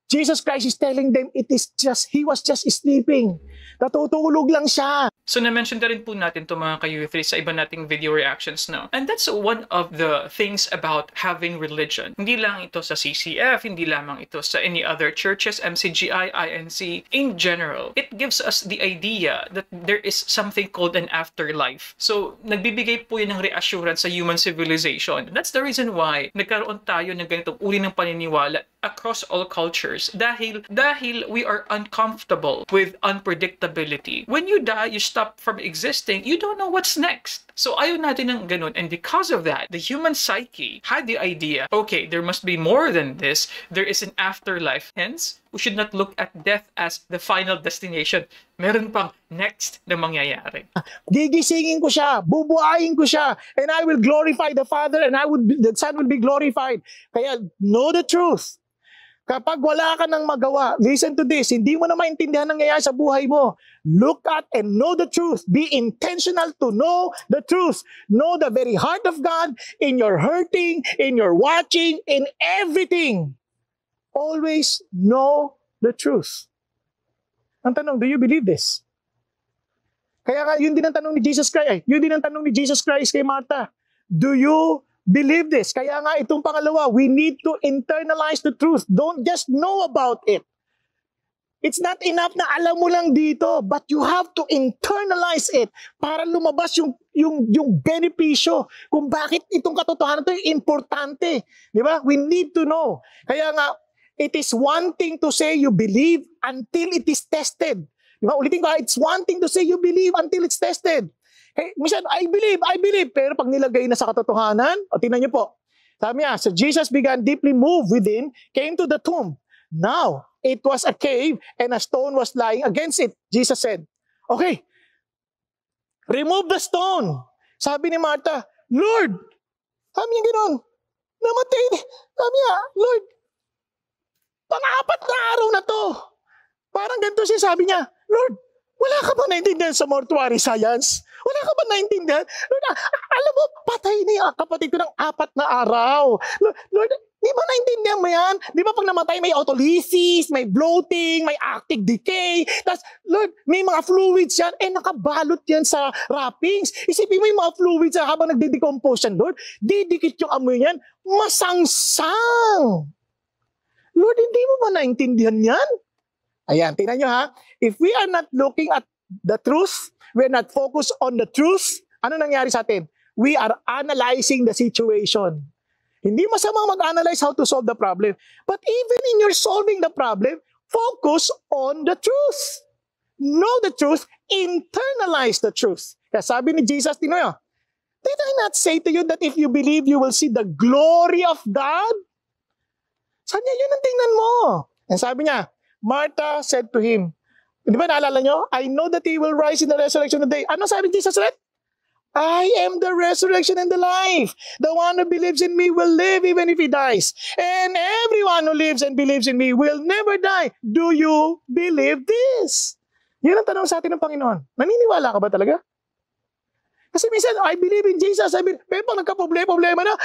Jesus Christ is telling them, he was just sleeping. Natutulog lang siya. So na-mention na rin po natin ito mga ka-youth sa iba nating video reactions now. And that's one of the things about having religion. Hindi lang ito sa CCF, hindi lamang ito sa any other churches, MCGI, INC. In general, it gives us the idea that there is something called an afterlife. So nagbibigay po yun ng reassurance sa human civilization. That's the reason why nagkaroon tayo ng ganitong uri ng paniniwala across all cultures. Dahil we are uncomfortable with unpredictability. When you die, you stop from existing, you don't know what's next. So ayaw natin ng ganun. And because of that, the human psyche had the idea, okay, there must be more than this. There is an afterlife. Hence, we should not look at death as the final destination. Meron pang next na mangyayari. Gigisingin ko siya, bubuhayin ko siya, and I will glorify the Father, and the Son will be glorified. Kaya know the truth. Kapag wala ka nang magawa, listen to this, hindi mo na maintindihan ang nangyayari sa buhay mo. Look at and know the truth. Be intentional to know the truth. Know the very heart of God in your hurting, in your watching, in everything. Always know the truth. Ang tanong, do you believe this? Kaya nga, yun din ang tanong ni Jesus Christ. Yun din ang tanong ni Jesus Christ kay Martha. Do you believe this? Kaya nga itong pangalawa, we need to internalize the truth. Don't just know about it. It's not enough na alam mo lang dito, but you have to internalize it para lumabas yung benepisyo kung bakit itong katotohanan ito importante. Di ba? We need to know. Kaya nga, it is one thing to say you believe until it is tested. Di ba? Ulitin ko, it's one thing to say you believe until it's tested. Hey, minsan, I believe. Pero pag nilagay na sa katotohanan, tingnan niyo po. Sabi niya, so Jesus began deeply moved within, came to the tomb. Now, it was a cave and a stone was lying against it. Jesus said, okay, remove the stone. Sabi ni Martha, Lord, sabi niya gano'n, namatay. Sabi niya, Lord, pang-apat na araw na to. Parang ganito siya, sabi niya, Lord, wala ka ba naintindihan sa mortuary science? Wala ka ba naintindihan? Lord, alam mo, patay na yung kapatid ko ng 4 na araw. Lord, di ba naintindihan mo yan? Di ba pag namatay may autolysis, may bloating, may active decay, tapos, Lord, may mga fluids yan, nakabalot yan sa wrappings. Isipin mo yung mga fluids habang nagde-decompose yan, Lord, didikit yung amoy yan, masangsang. Lord, hindi mo ba naintindihan yan? Ayan, tingnan nyo ha. If we are not looking at the truth, we are not focused on the truth, ano nangyari sa atin? We are analyzing the situation. Hindi masamang mag-analyze how to solve the problem. But even in your solving the problem, focus on the truth. Know the truth, internalize the truth. Kaya sabi ni Jesus, tinoy, did I not say to you that if you believe, you will see the glory of God? Saan niya yun ang tingnan mo? And sabi niya, Martha said to him, di ba naalala nyo? I know that he will rise in the resurrection of the day. Ano sabi ni Jesus ulit? I am the resurrection and the life. The one who believes in me will live even if he dies. And everyone who lives and believes in me will never die. Do you believe this? Yun ang tanong sa atin ng Panginoon. Naniniwala ka ba talaga? Kasi minsan, I believe in Jesus. Pero pag nagka-problema na,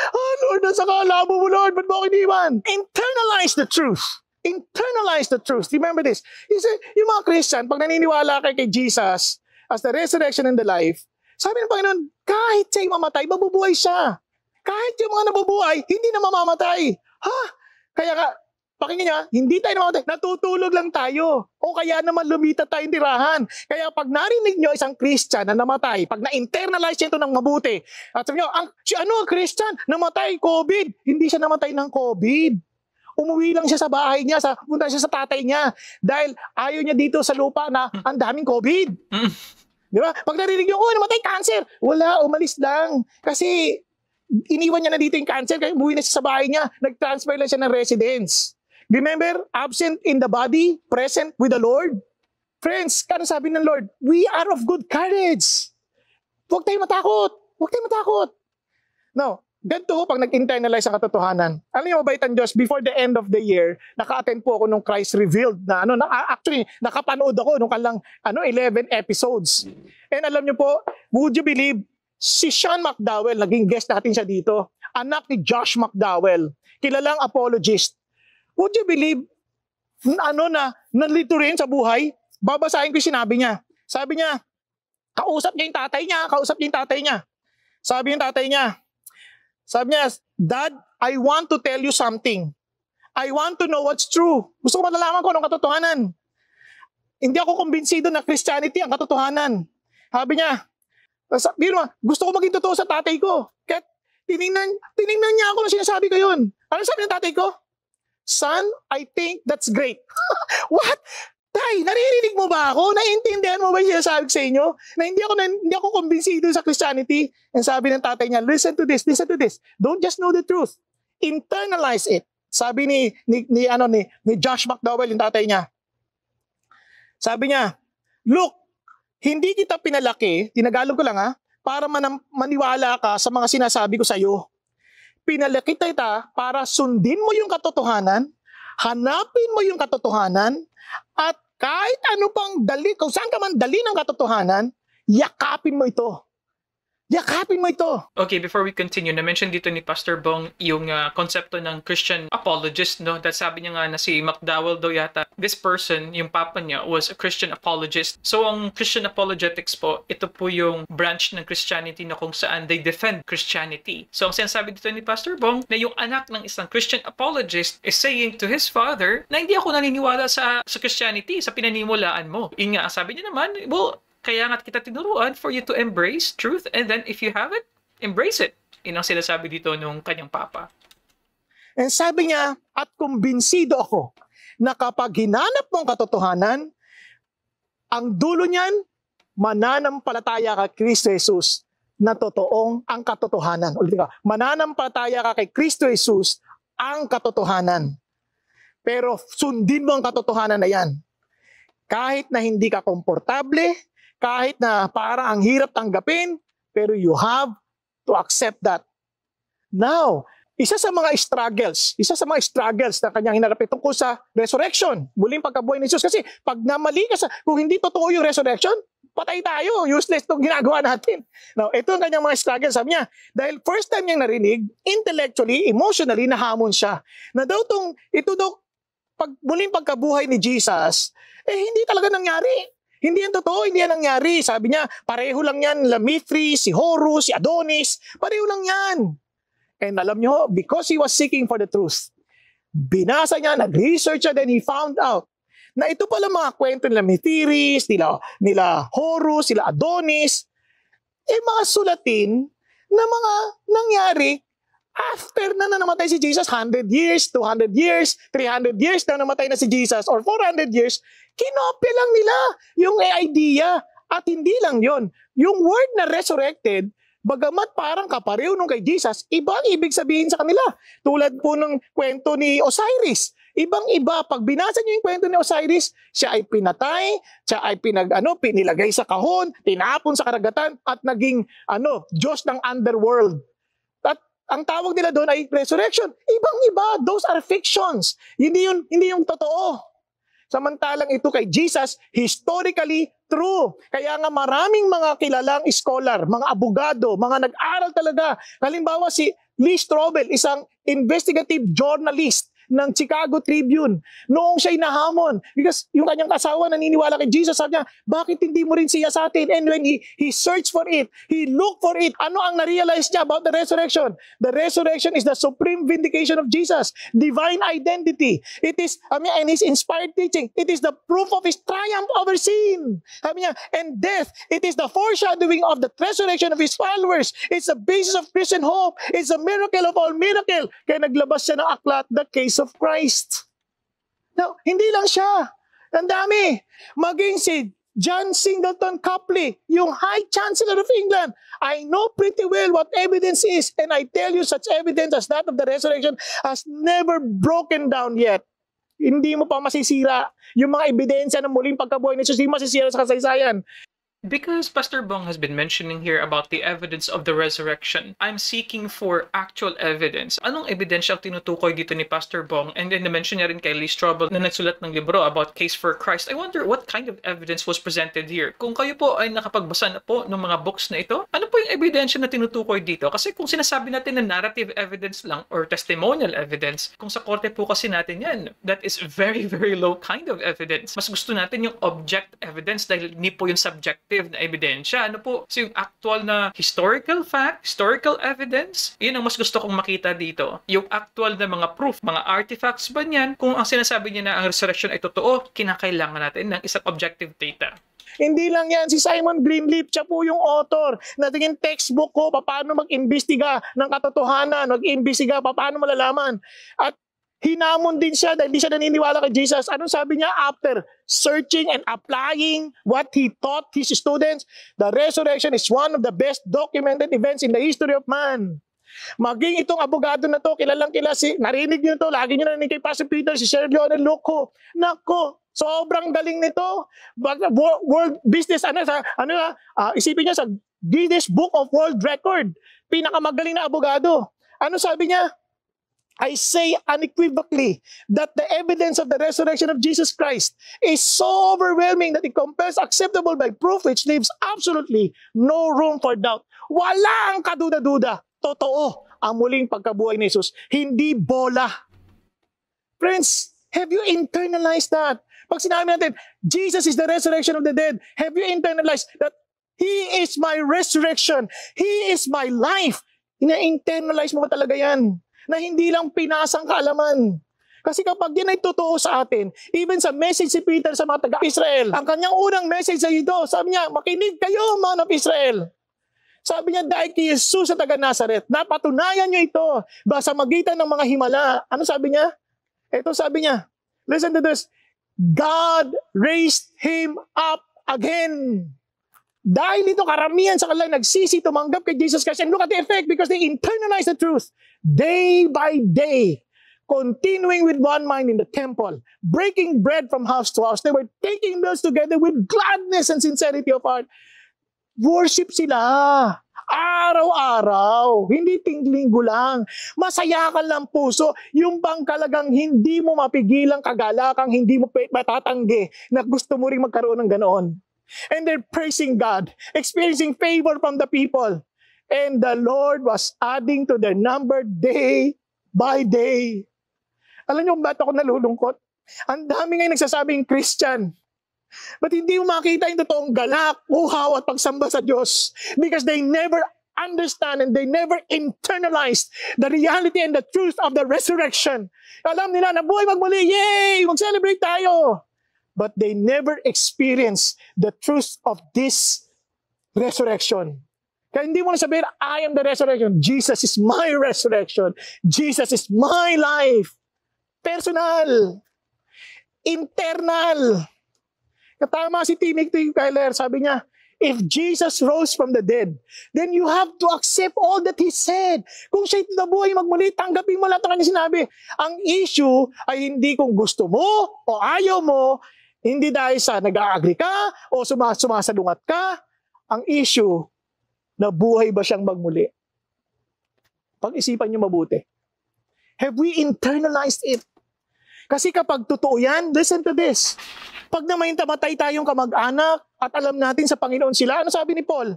Lord, nasa kalabo mo, Lord, ba't mo ako iniwan? Internalize the truth. Internalize the truth. Remember this. Yung mga Christian, pag naniniwala kay Jesus as the resurrection and the life, sabi ng Panginoon, kahit siya'y mamatay, mabubuhay siya. Kahit yung mga nabubuhay, hindi na mamamatay. Kaya ka, pakinggan niya, hindi tayo namamatay, natutulog lang tayo. O kaya naman lumitat tayong tirahan. Kaya pag narinig nyo isang Christian na namatay, pag na-internalize ito ng mabuti, at sabi nyo, ang Christian, namatay, COVID. Hindi siya namatay ng COVID. Umuwi lang siya sa bahay niya, punta siya sa tatay niya. Dahil ayaw niya dito sa lupa na ang daming COVID. Di ba? Pag narinig yung, namatay, cancer. Wala, umalis lang. Kasi iniwan niya na dito yung cancer, kaya umuwi na siya sa bahay niya. Nag-transfer lang siya ng residence. Remember, absent in the body, present with the Lord. Friends, ano sabi ng Lord? We are of good courage. Huwag tayong matakot. Huwag tayong matakot. No. Ganito pag nag-internalize ang katotohanan. Alam niyo, mabait ang Diyos, before the end of the year, naka-attend po ako nung Christ Revealed na actually, nakapanood ako nung kalang 11 episodes. And alam niyo po, would you believe, si Sean McDowell, naging guest natin siya dito, anak ni Josh McDowell, kilalang apologist. Would you believe, nalito rin sa buhay? Babasahin ko yung sinabi niya. Sabi niya, kausap niya yung tatay niya. Sabi yung tatay niya, Dad, I want to tell you something. I want to know what's true. Gusto ko malalaman ko anong katotohanan. Hindi ako kumbinsido na Christianity ang katotohanan. Sabi niya, gusto ko maging totoo sa tatay ko. Kaya tinignan niya ako nung sinasabi ko yun. Ano sabi ng tatay ko? Son, I think that's great. What? Tay, naririnig mo ba ako? Naiintindihan mo ba yung sinasabi sa inyo? Na hindi ako kumbinsido sa Christianity. And sabi ng tatay niya, listen to this. Don't just know the truth. Internalize it. Sabi ni Josh McDowell, yung tatay niya. Sabi niya, look, hindi kita pinalaki, tinagalog ko lang para maniwala ka sa mga sinasabi ko sa iyo. Pinalaki kita para sundin mo yung katotohanan, hanapin mo yung katotohanan, at kahit ano pang kung saan ka man dali ng katotohanan, yakapin mo ito. Yakapin mo ito. Okay, before we continue, na-mention dito ni Pastor Bong yung konsepto ng Christian apologist, no? That sabi niya nga na si McDowell daw yata, this person, yung papa niya, was a Christian apologist. So, ang Christian apologetics po, ito po yung branch ng Christianity na kung saan they defend Christianity. So, ang sinasabi dito ni Pastor Bong, na yung anak ng isang Christian apologist is saying to his father, na hindi ako naniniwala sa Christianity, sa pinanimulaan mo. Yun nga, sabi niya naman, well, kaya nga kita tinuruan for you to embrace truth, and then if you have it, embrace it. Yun ang sinasabi dito nung kanyang papa. And sabi niya, at kumbinsido ako na kapag hinanap mo ang katotohanan, ang dulo niyan, mananampalataya ka kay Kristo Jesus na totoong ang katotohanan. Ulitin ka, mananampalataya ka kay Kristo Jesus ang katotohanan. Pero sundin mo ang katotohanan na yan. Kahit na hindi ka komportable, kahit na parang ang hirap tanggapin, pero you have to accept that. Now, isa sa mga struggles na kanyang hinarap tungkol sa resurrection, muling pagkabuhay ni Jesus. Kasi pag namali ka kung hindi totoo yung resurrection, patay tayo, useless itong ginagawa natin. Now, ito ang kanyang mga struggles. Sabi niya, dahil first time niyang narinig, intellectually, emotionally, nahamon siya. Na daw ito daw, muling pagkabuhay ni Jesus, hindi talaga nangyari. Hindi yan totoo, hindi yan nangyari. Sabi niya, pareho lang yan, Mithri, si Horus, si Adonis, pareho lang yan. And alam niyo, because he was seeking for the truth, binasa niya, nag-research siya, then he found out na ito pala mga kwento nila Mithri's, nila Horus, sila Adonis, mga sulatin na mga nangyari after na namatay si Jesus, 100 years, 200 years, 300 years na namatay na si Jesus, or 400 years, kinopya lang nila yung idea. At hindi lang yon, yung word na resurrected, bagamat parang kapareho nung kay Jesus, ibang ibig sabihin sa kanila. Tulad po ng kwento ni Osiris. Ibang-iba. Pag binasa niyo yung kwento ni Osiris, siya ay pinatay, siya ay pinilagay sa kahon, tinapon sa karagatan, at naging Diyos ng underworld. At ang tawag nila doon ay resurrection. Ibang-iba. Those are fictions. Hindi yung totoo. Samantalang ito kay Jesus, historically true. Kaya nga maraming mga kilalang scholar, mga abogado, mga nag-aral talaga. Halimbawa si Lee Strobel, isang investigative journalist ng Chicago Tribune. Noong siya'y nahamon, because yung kanyang asawa naniniwala kay Jesus, sabi niya, bakit hindi mo rin siya sa atin? And when he searched for it, he looked for it, ano ang na-realize niya about the resurrection? The resurrection is the supreme vindication of Jesus, divine identity. It is, and his inspired teaching, it is the proof of his triumph over sin. Sabi niya, and death, it is the foreshadowing of the resurrection of his followers. It's the basis of Christian hope. It's a miracle of all miracle. Kaya naglabas siya ng aklat, The Case of Christ. Now, hindi lang siya. Ang dami. Maging si John Singleton Copley, yung High Chancellor of England. I know pretty well what evidence is, and I tell you such evidence as that of the resurrection has never broken down yet. Hindi mo pa masisira yung mga ebidensya ng muling pagkabuhay ni Jesus, hindi masisira sa kasaysayan. Because Pastor Bong has been mentioning here about the evidence of the resurrection, I'm seeking for actual evidence. Anong ebidensya ang tinutukoy dito ni Pastor Bong? And then na-mention niya rin kay Lee Strobel na nagsulat ng libro about Case for Christ. I wonder what kind of evidence was presented here. Kung kayo po ay nakapagbasa na po ng mga books na ito, ano po yung ebidensya na tinutukoy dito? Kasi kung sinasabi natin na narrative evidence lang or testimonial evidence, kung sa korte po kasi natin yan, that is very, very low kind of evidence. Mas gusto natin yung object evidence dahil hindi po yung subjective na ebidensya. Ano po? So yung actual na historical fact, historical evidence, yun ang mas gusto kong makita dito. Yung actual na mga proof, mga artifacts ba niyan, kung ang sinasabi niya na ang resurrection ay totoo, kinakailangan natin ng isang objective data. Hindi lang yan. Si Simon Greenleaf, siya po yung author. Natingin textbook ko, paano mag-imbestiga ng katotohanan, mag-imbestiga, paano malalaman. At hinamon din siya dahil hindi siya naniniwala kay Jesus. Anong sabi niya? After searching and applying what he taught his students, the resurrection is one of the best documented events in the history of man. Maging itong abogado na to, narinig niyo to, lagi niyo narinig kay Pastor Peter, si Sir Leonel Loco. Nako, sobrang galing nito. World business, isipin niya sa Guinness Book of World Record. Pinakamagaling na abogado. Ano sabi niya? I say unequivocally that the evidence of the resurrection of Jesus Christ is so overwhelming that it compels acceptable by proof which leaves absolutely no room for doubt. Walang kaduda-duda. Totoo ang muling pagkabuhay ni Jesus. Hindi bola. Friends, have you internalized that? Pag sinabi natin, Jesus is the resurrection of the dead, have you internalized that He is my resurrection? He is my life. Ina-internalize mo ba talaga yan? Na hindi lang pinasang kaalaman. Kasi kapag yan ay totoo sa atin, even sa message si Peter sa mga taga-Israel, ang kanyang unang message sa ito, sabi niya, makinig kayo, man of Israel. Sabi niya, dahil kay Jesus sa taga-Nazaret, napatunayan niyo ito sa magitan ng mga himala. Ano sabi niya? Ito sabi niya, listen to this, God raised Him up again. Dahil ito karamihan sa kanila nagsisi tumanggap kay Jesus Christ. And look at the effect because they internalize the truth. Day by day, continuing with one mind in the temple, breaking bread from house to house. They were taking meals together with gladness and sincerity of heart. Worship sila. Araw-araw, hindi linggo lang. Masaya ka lang puso, yung bang talagang hindi mo mapigilang kagalakang, hindi mo matatanggi na gusto mo rin magkaroon ng ganoon. And they're praising God, experiencing favor from the people. And the Lord was adding to their number day by day. Alam niyo ba't ako nalulungkot? Ang dami ngayon nagsasabing Christian. But hindi mo makita yung totoong galak, uhaw at pagsamba sa Diyos because they never understand and they never internalized the reality and the truth of the resurrection. Alam nila na buhay magmuli, yay! Mag-celebrate tayo! But they never experienced the truth of this resurrection. Kaya hindi mo na sabihin, I am the resurrection. Jesus is my resurrection. Jesus is my life. Personal. Internal. Tama si Timothy Keller, sabi niya, if Jesus rose from the dead, then you have to accept all that He said. Kung siya'y nabuhay magmuli, tanggapin mo lahat ng kanyang sinabi. Ang issue ay hindi kung gusto mo o ayaw mo, hindi dahil sa nag-a-agree ka o sumasalungat ka. Ang issue, nabuhay ba siyang magmuli? Pag-isipan niyo mabuti. Have we internalized it? Kasi kapag totoo yan, listen to this. Pag naman tamatay tayong kamag-anak at alam natin sa Panginoon sila, ano sabi ni Paul?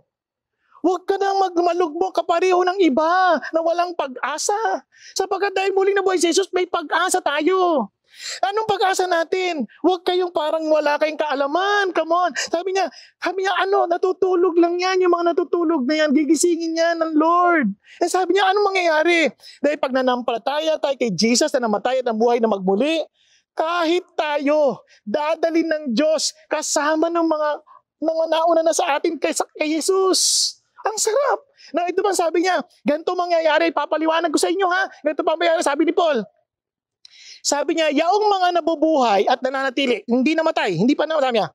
Huwag ka nang magmalugbok kapareho ng iba na walang pag-asa. Sapagkat dahil muling nabuhay si Jesus, may pag-asa tayo. Anong pag-asa natin? Huwag kayong parang wala kayong kaalaman. Come on. Sabi niya, natutulog lang yan. Yung mga natutulog na yan, gigisingin yan ng Lord. Eh sabi niya, anong mangyayari? Dahil pag nanampalataya tayo kay Jesus na namatay at nabuhay na magmuli, kahit tayo, dadalin ng Diyos kasama ng mga nauna na sa atin kay Jesus. Ang sarap. Na ito pa sabi niya, ganito mangyayari, papaliwanag ko sa inyo ha. Ganito pa mangyayari, sabi ni Paul. Sabi niya, yaong mga nabubuhay at nananatili, hindi namatay, hindi pa namatay niya.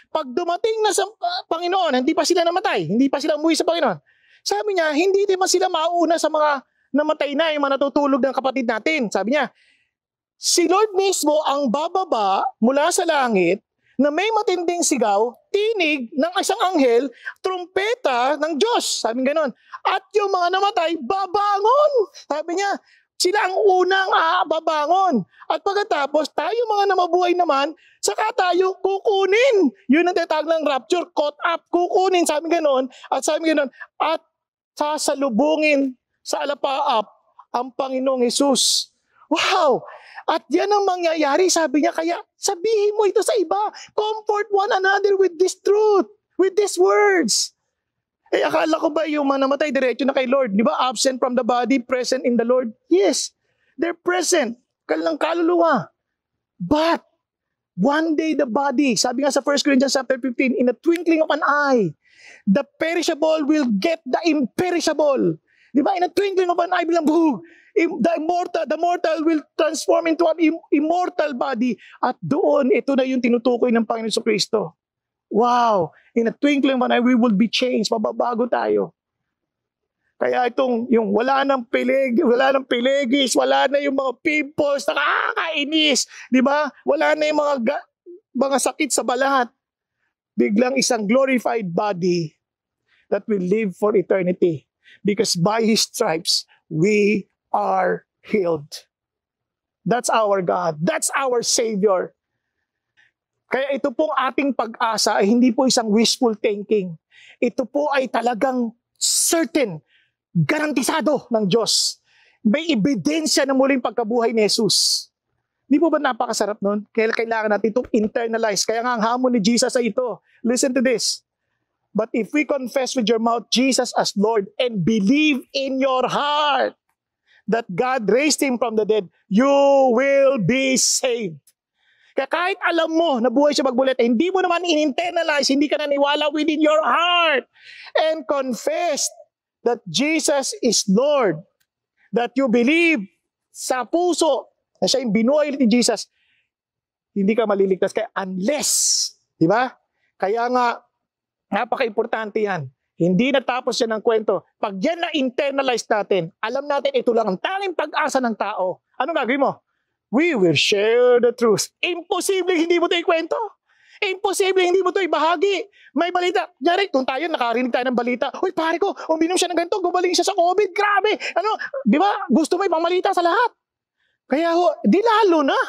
Pag dumating na sa Panginoon, hindi pa sila namatay, hindi pa sila umuwi sa Panginoon. Sabi niya, hindi din sila mauuna sa mga namatay na, yung mga natutulog ng kapatid natin. Sabi niya, si Lord mismo ang bababa mula sa langit na may matinding sigaw, tinig ng isang anghel, trumpeta ng Diyos. Sabi gano'n. At yung mga namatay, babangon. Sabi niya, sila ang unang babangon. At pagkatapos, tayo mga namabuhay naman, saka tayo kukunin. Yun ang tinatawag ng rapture, caught up, kukunin. Sabi gano'n. At sabi gano'n, at sasalubungin sa alapaap ang Panginoong Hesus. Wow! At yan ang mangyayari, sabi niya, kaya sabihin mo ito sa iba. Comfort one another with this truth, with these words. Eh, akala ko ba yung mga namatay, diretso na kay Lord? Di ba? Absent from the body, present in the Lord? Yes, they're present. Kalang kaluluwa. But, one day the body, sabi nga sa 1 Corinthians chapter 15, in the twinkling of an eye, the perishable will get the imperishable. Di ba? In a twinkling of an eye, bilang buhug. The mortal will transform into an immortal body. At doon, ito na yung tinutukoy ng Panginoon Kristo. Wow! In a twinkling of an eye, we will be changed. Mababago tayo. Kaya itong, yung wala ng piligis, wala na yung mga pimples, nakakainis, di ba? Wala na yung mga sakit sa balat. Biglang isang glorified body that will live for eternity. Because by His stripes, we are healed. That's our God. That's our Savior. Kaya ito pong ating pag-asa ay hindi po isang wishful thinking. Ito po ay talagang certain, garantisado ng Diyos. May ebidensya ng muling pagkabuhay ni Jesus. Di po ba napakasarap nun? Kaya kailangan natin itong internalize. Kaya nga ang hamon ni Jesus ay ito. Listen to this. But if we confess with your mouth Jesus as Lord and believe in your heart that God raised Him from the dead, you will be saved. Kaya kahit alam mo na buhay siya magbulit, hindi mo naman in-internalize, hindi ka naniwala within your heart and confess that Jesus is Lord, that you believe sa puso na siya yung binuhay ni Jesus, hindi ka maliligtas. Kaya unless, di ba? Kaya nga, napaka-importante yan. Hindi natapos yan ng kwento. Pag yan na-internalize natin, alam natin ito lang ang tanging pag-asa ng tao. Ano gagawin mo? We will share the truth. Imposible hindi mo ito ikwento. Imposible hindi mo to ibahagi. May balita. Yari, kung tayo nakarinig tayo ng balita, uy pare ko, uminom siya ng ganito, gumaling siya sa COVID, grabe. Di ba? Gusto mo ipamalita sa lahat. Kaya di lalo na.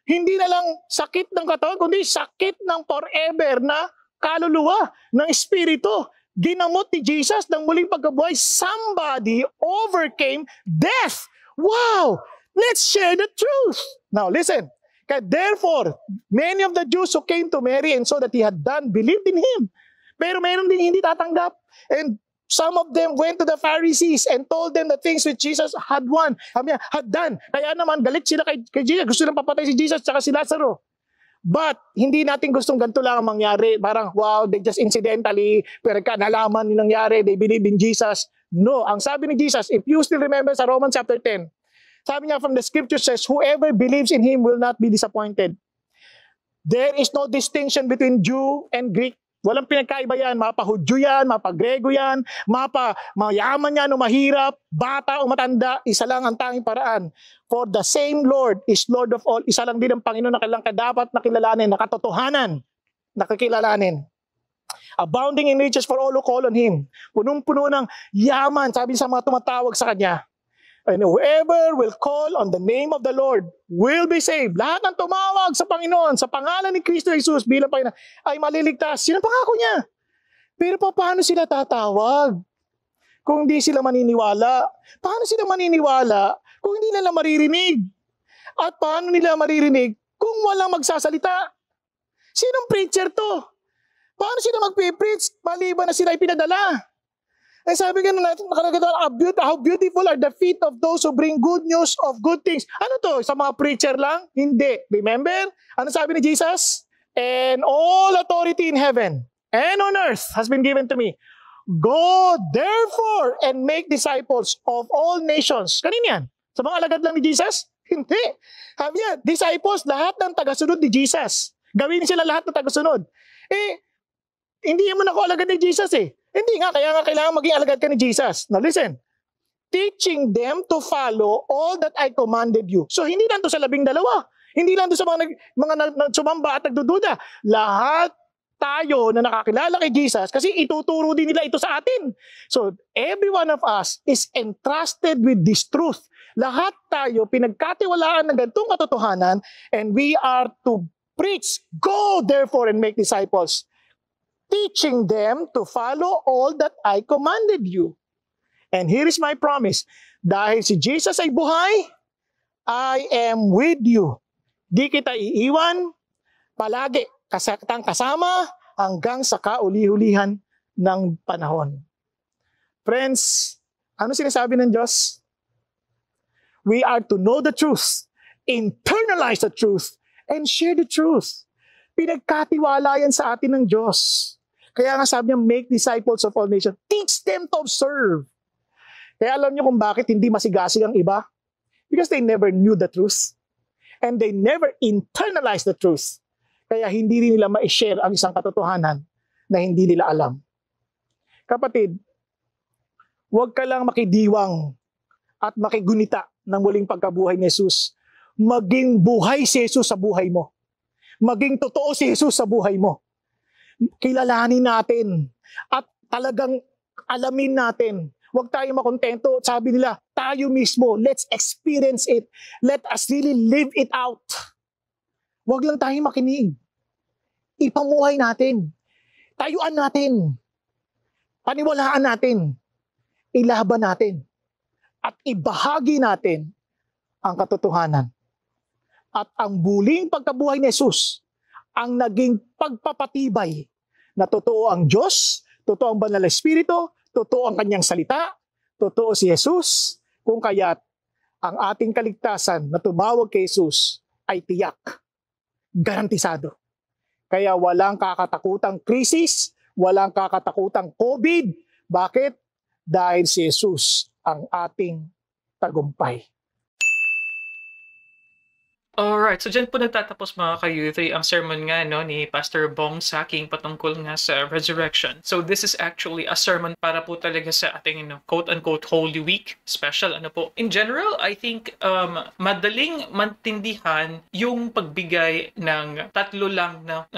Hindi na lang sakit ng katawan, kundi sakit ng forever na kaluluwa, ng espiritu. Ginamot ni Jesus ng muling pagkabuhay. Somebody overcame death. Wow! Let's share the truth. Now listen. Therefore, many of the Jews who came to Mary and saw that he had done, believed in him. Pero meron din hindi tatanggap. And some of them went to the Pharisees and told them the things which Jesus had done. Kaya naman, galit sila kay Jesus. Gusto nang papatay si Jesus at si Lazaro. But, hindi natin gustong ganito lang ang mangyari. Parang, wow, they just incidentally, pero nalaman yung nangyari, they believe in Jesus. No, ang sabi ni Jesus, if you still remember sa Romans chapter 10, sabi niya from the scripture says, whoever believes in him will not be disappointed. There is no distinction between Jew and Greek. Walang pinagkaiba yan. Mapa Hudyo yan, mapa Grego yan, mapa mayaman yan o mahirap, bata o matanda, isa lang ang tanging paraan. For the same Lord is Lord of all. Isa lang din ang Panginoon na kailangan dapat nakilalanin, nakatotohanan, nakakilalanin. Abounding in riches for all who call on him. Punong-puno ng yaman, sabi sa mga tumatawag sa kanya. And whoever will call on the name of the Lord will be saved. Lahat ng tumawag sa Panginoon, sa pangalan ni Kristo Jesus bilang Panginoon, ay maliligtas. Sino pangako niya? Pero paano sila tatawag kung hindi sila maniniwala? Paano sila maniniwala kung hindi nila maririnig? At paano nila maririnig kung walang magsasalita? Sinong preacher to? Paano sila magpipreach maliban na sila ipinadala? Eh sabi nga natin, nakalagay doon, how beautiful are the feet of those who bring good news of good things. Ano to? Sa mga preacher lang? Hindi. Remember? Ano sabi ni Jesus? And all authority in heaven and on earth has been given to me. Go therefore and make disciples of all nations. Kanina yan? Sa mga alagad lang ni Jesus? Hindi. Sabi niya, disciples, lahat ng tagasunod ni Jesus. Gawin sila lahat ng tagasunod. Hindi mo na ako alagad ni Jesus eh. Hindi nga, kaya nga kailangan maging alagad ka ni Jesus. Now listen, teaching them to follow all that I commanded you. So hindi lang to sa 12. Hindi lang to sa mga sumamba at nagdududa. Lahat tayo na nakakilala kay Jesus kasi ituturo din nila ito sa atin. So every one of us is entrusted with this truth. Lahat tayo pinagkatiwalaan ng ganitong katotohanan and we are to preach. Go therefore and make disciples, teaching them to follow all that I commanded you. And here is my promise. Dahil si Jesus ay buhay, I am with you. Di kita iiwan, palagi kasama hanggang sa kauli-hulihan ng panahon. Friends, ano sinasabi ng Diyos? We are to know the truth, internalize the truth, and share the truth. Pinagkatiwala yan sa atin ng Diyos. Kaya nga sabi niya, make disciples of all nations. Teach them to observe. Kaya alam niyo kung bakit hindi masigasig ang iba? Because they never knew the truth. And they never internalized the truth. Kaya hindi rin nila ma-share ang isang katotohanan na hindi nila alam. Kapatid, huwag ka lang makidiwang at makigunita ng muling pagkabuhay ni Jesus. Maging buhay si Jesus sa buhay mo. Maging totoo si Jesus sa buhay mo. Kilalanin natin at talagang alamin natin. Huwag tayo makontento. Sabi nila, tayo mismo, let's experience it. Let us really live it out. Huwag lang tayo makinig. Ipamuhay natin. Tayuan natin. Paniwalaan natin. Ilaban natin. At ibahagi natin ang katotohanan. At ang buling pagkabuhay ni Jesus ang naging pagpapatibay na totoo ang Diyos, totoo ang Banal na Espiritu, totoo ang kanyang salita, totoo si Jesus, kung kaya't ang ating kaligtasan na tumawag kay Jesus ay tiyak, garantisado. Kaya walang kakatakutang krisis, walang kakatakutang COVID. Bakit? Dahil si Jesus ang ating tagumpay. Alright, so dyan po nagtatapos mga ka-U3 ang sermon nga no, ni Pastor Bong Saking patungkol nga sa resurrection. So this is actually a sermon para po talaga sa ating quote-unquote Holy Week special. Ano po? In general, I think madaling mantindihan yung pagbigay ng tatlo lang na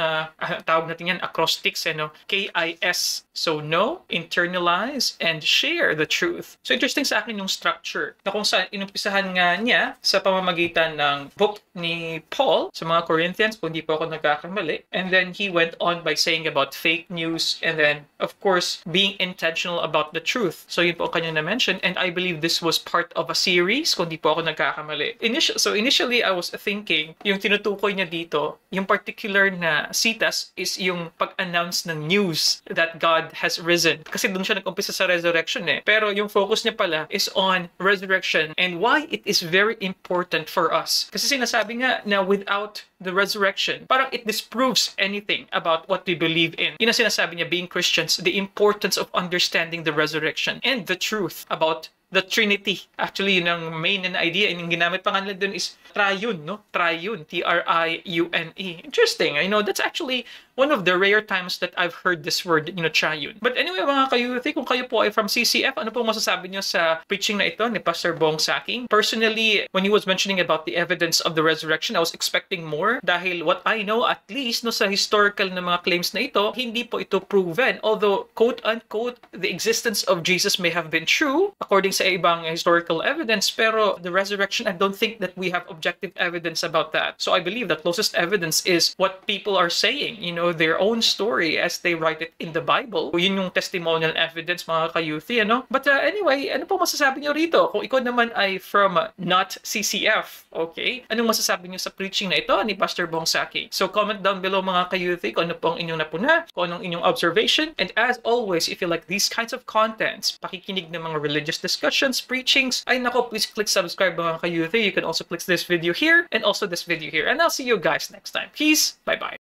tawag natin yan acrostics, KIS. So know, internalize, and share the truth. So interesting sa akin yung structure na kung saan inumpisahan nga niya sa pamamagitan ng book ni Paul sa mga Corinthians, kung hindi po ako nagkakamali. And then he went on by saying about fake news and then, of course, being intentional about the truth. So yun po ang kanya na-mention. And I believe this was part of a series, kung hindi po ako nagkakamali. Initially, I was thinking, yung tinutukoy niya dito, yung particular na citas is yung pag-announce ng news that God has risen. Kasi doon siya nag-umpisa sa resurrection eh. Pero yung focus niya pala is on resurrection and why it is very important for us. Kasi sinasabi nga na without the resurrection, parang it disproves anything about what we believe in. Yun ang sinasabi niya, being Christians, the importance of understanding the resurrection and the truth about the Trinity. Actually, yun ang main na idea. Yung ginamit pa nga nila dun is triune, no? Triune. Triune. Interesting. I know that's actually one of the rare times that I've heard this word, triune. But anyway, mga ka-youth, kung kayo po ay from CCF, ano po masasabi niyo sa preaching na ito ni Pastor Bong Saking? Personally, when he was mentioning about the evidence of the resurrection, I was expecting more dahil what I know, at least no, sa historical na mga claims na ito, hindi po ito proven. Although, quote-unquote, the existence of Jesus may have been true, according sa ibang historical evidence, pero the resurrection, I don't think that we have objective evidence about that. So I believe the closest evidence is what people are saying, their own story as they write it in the Bible. Yun yung testimonial evidence, mga ka-youthy, But anyway, ano po masasabi niyo rito? Kung ikaw naman ay from not CCF, okay? Anong masasabi niyo sa preaching na ito ni Pastor Bong Saking? So comment down below, mga ka-youthy, kung ano po ang inyong napuna, kung anong inyong observation. And as always, if you like these kinds of contents, pakikinig ng mga religious discussions, preachings, ay nako, please click subscribe, mga ka-youthy. You can also click this video here and also this video here. And I'll see you guys next time. Peace. Bye-bye.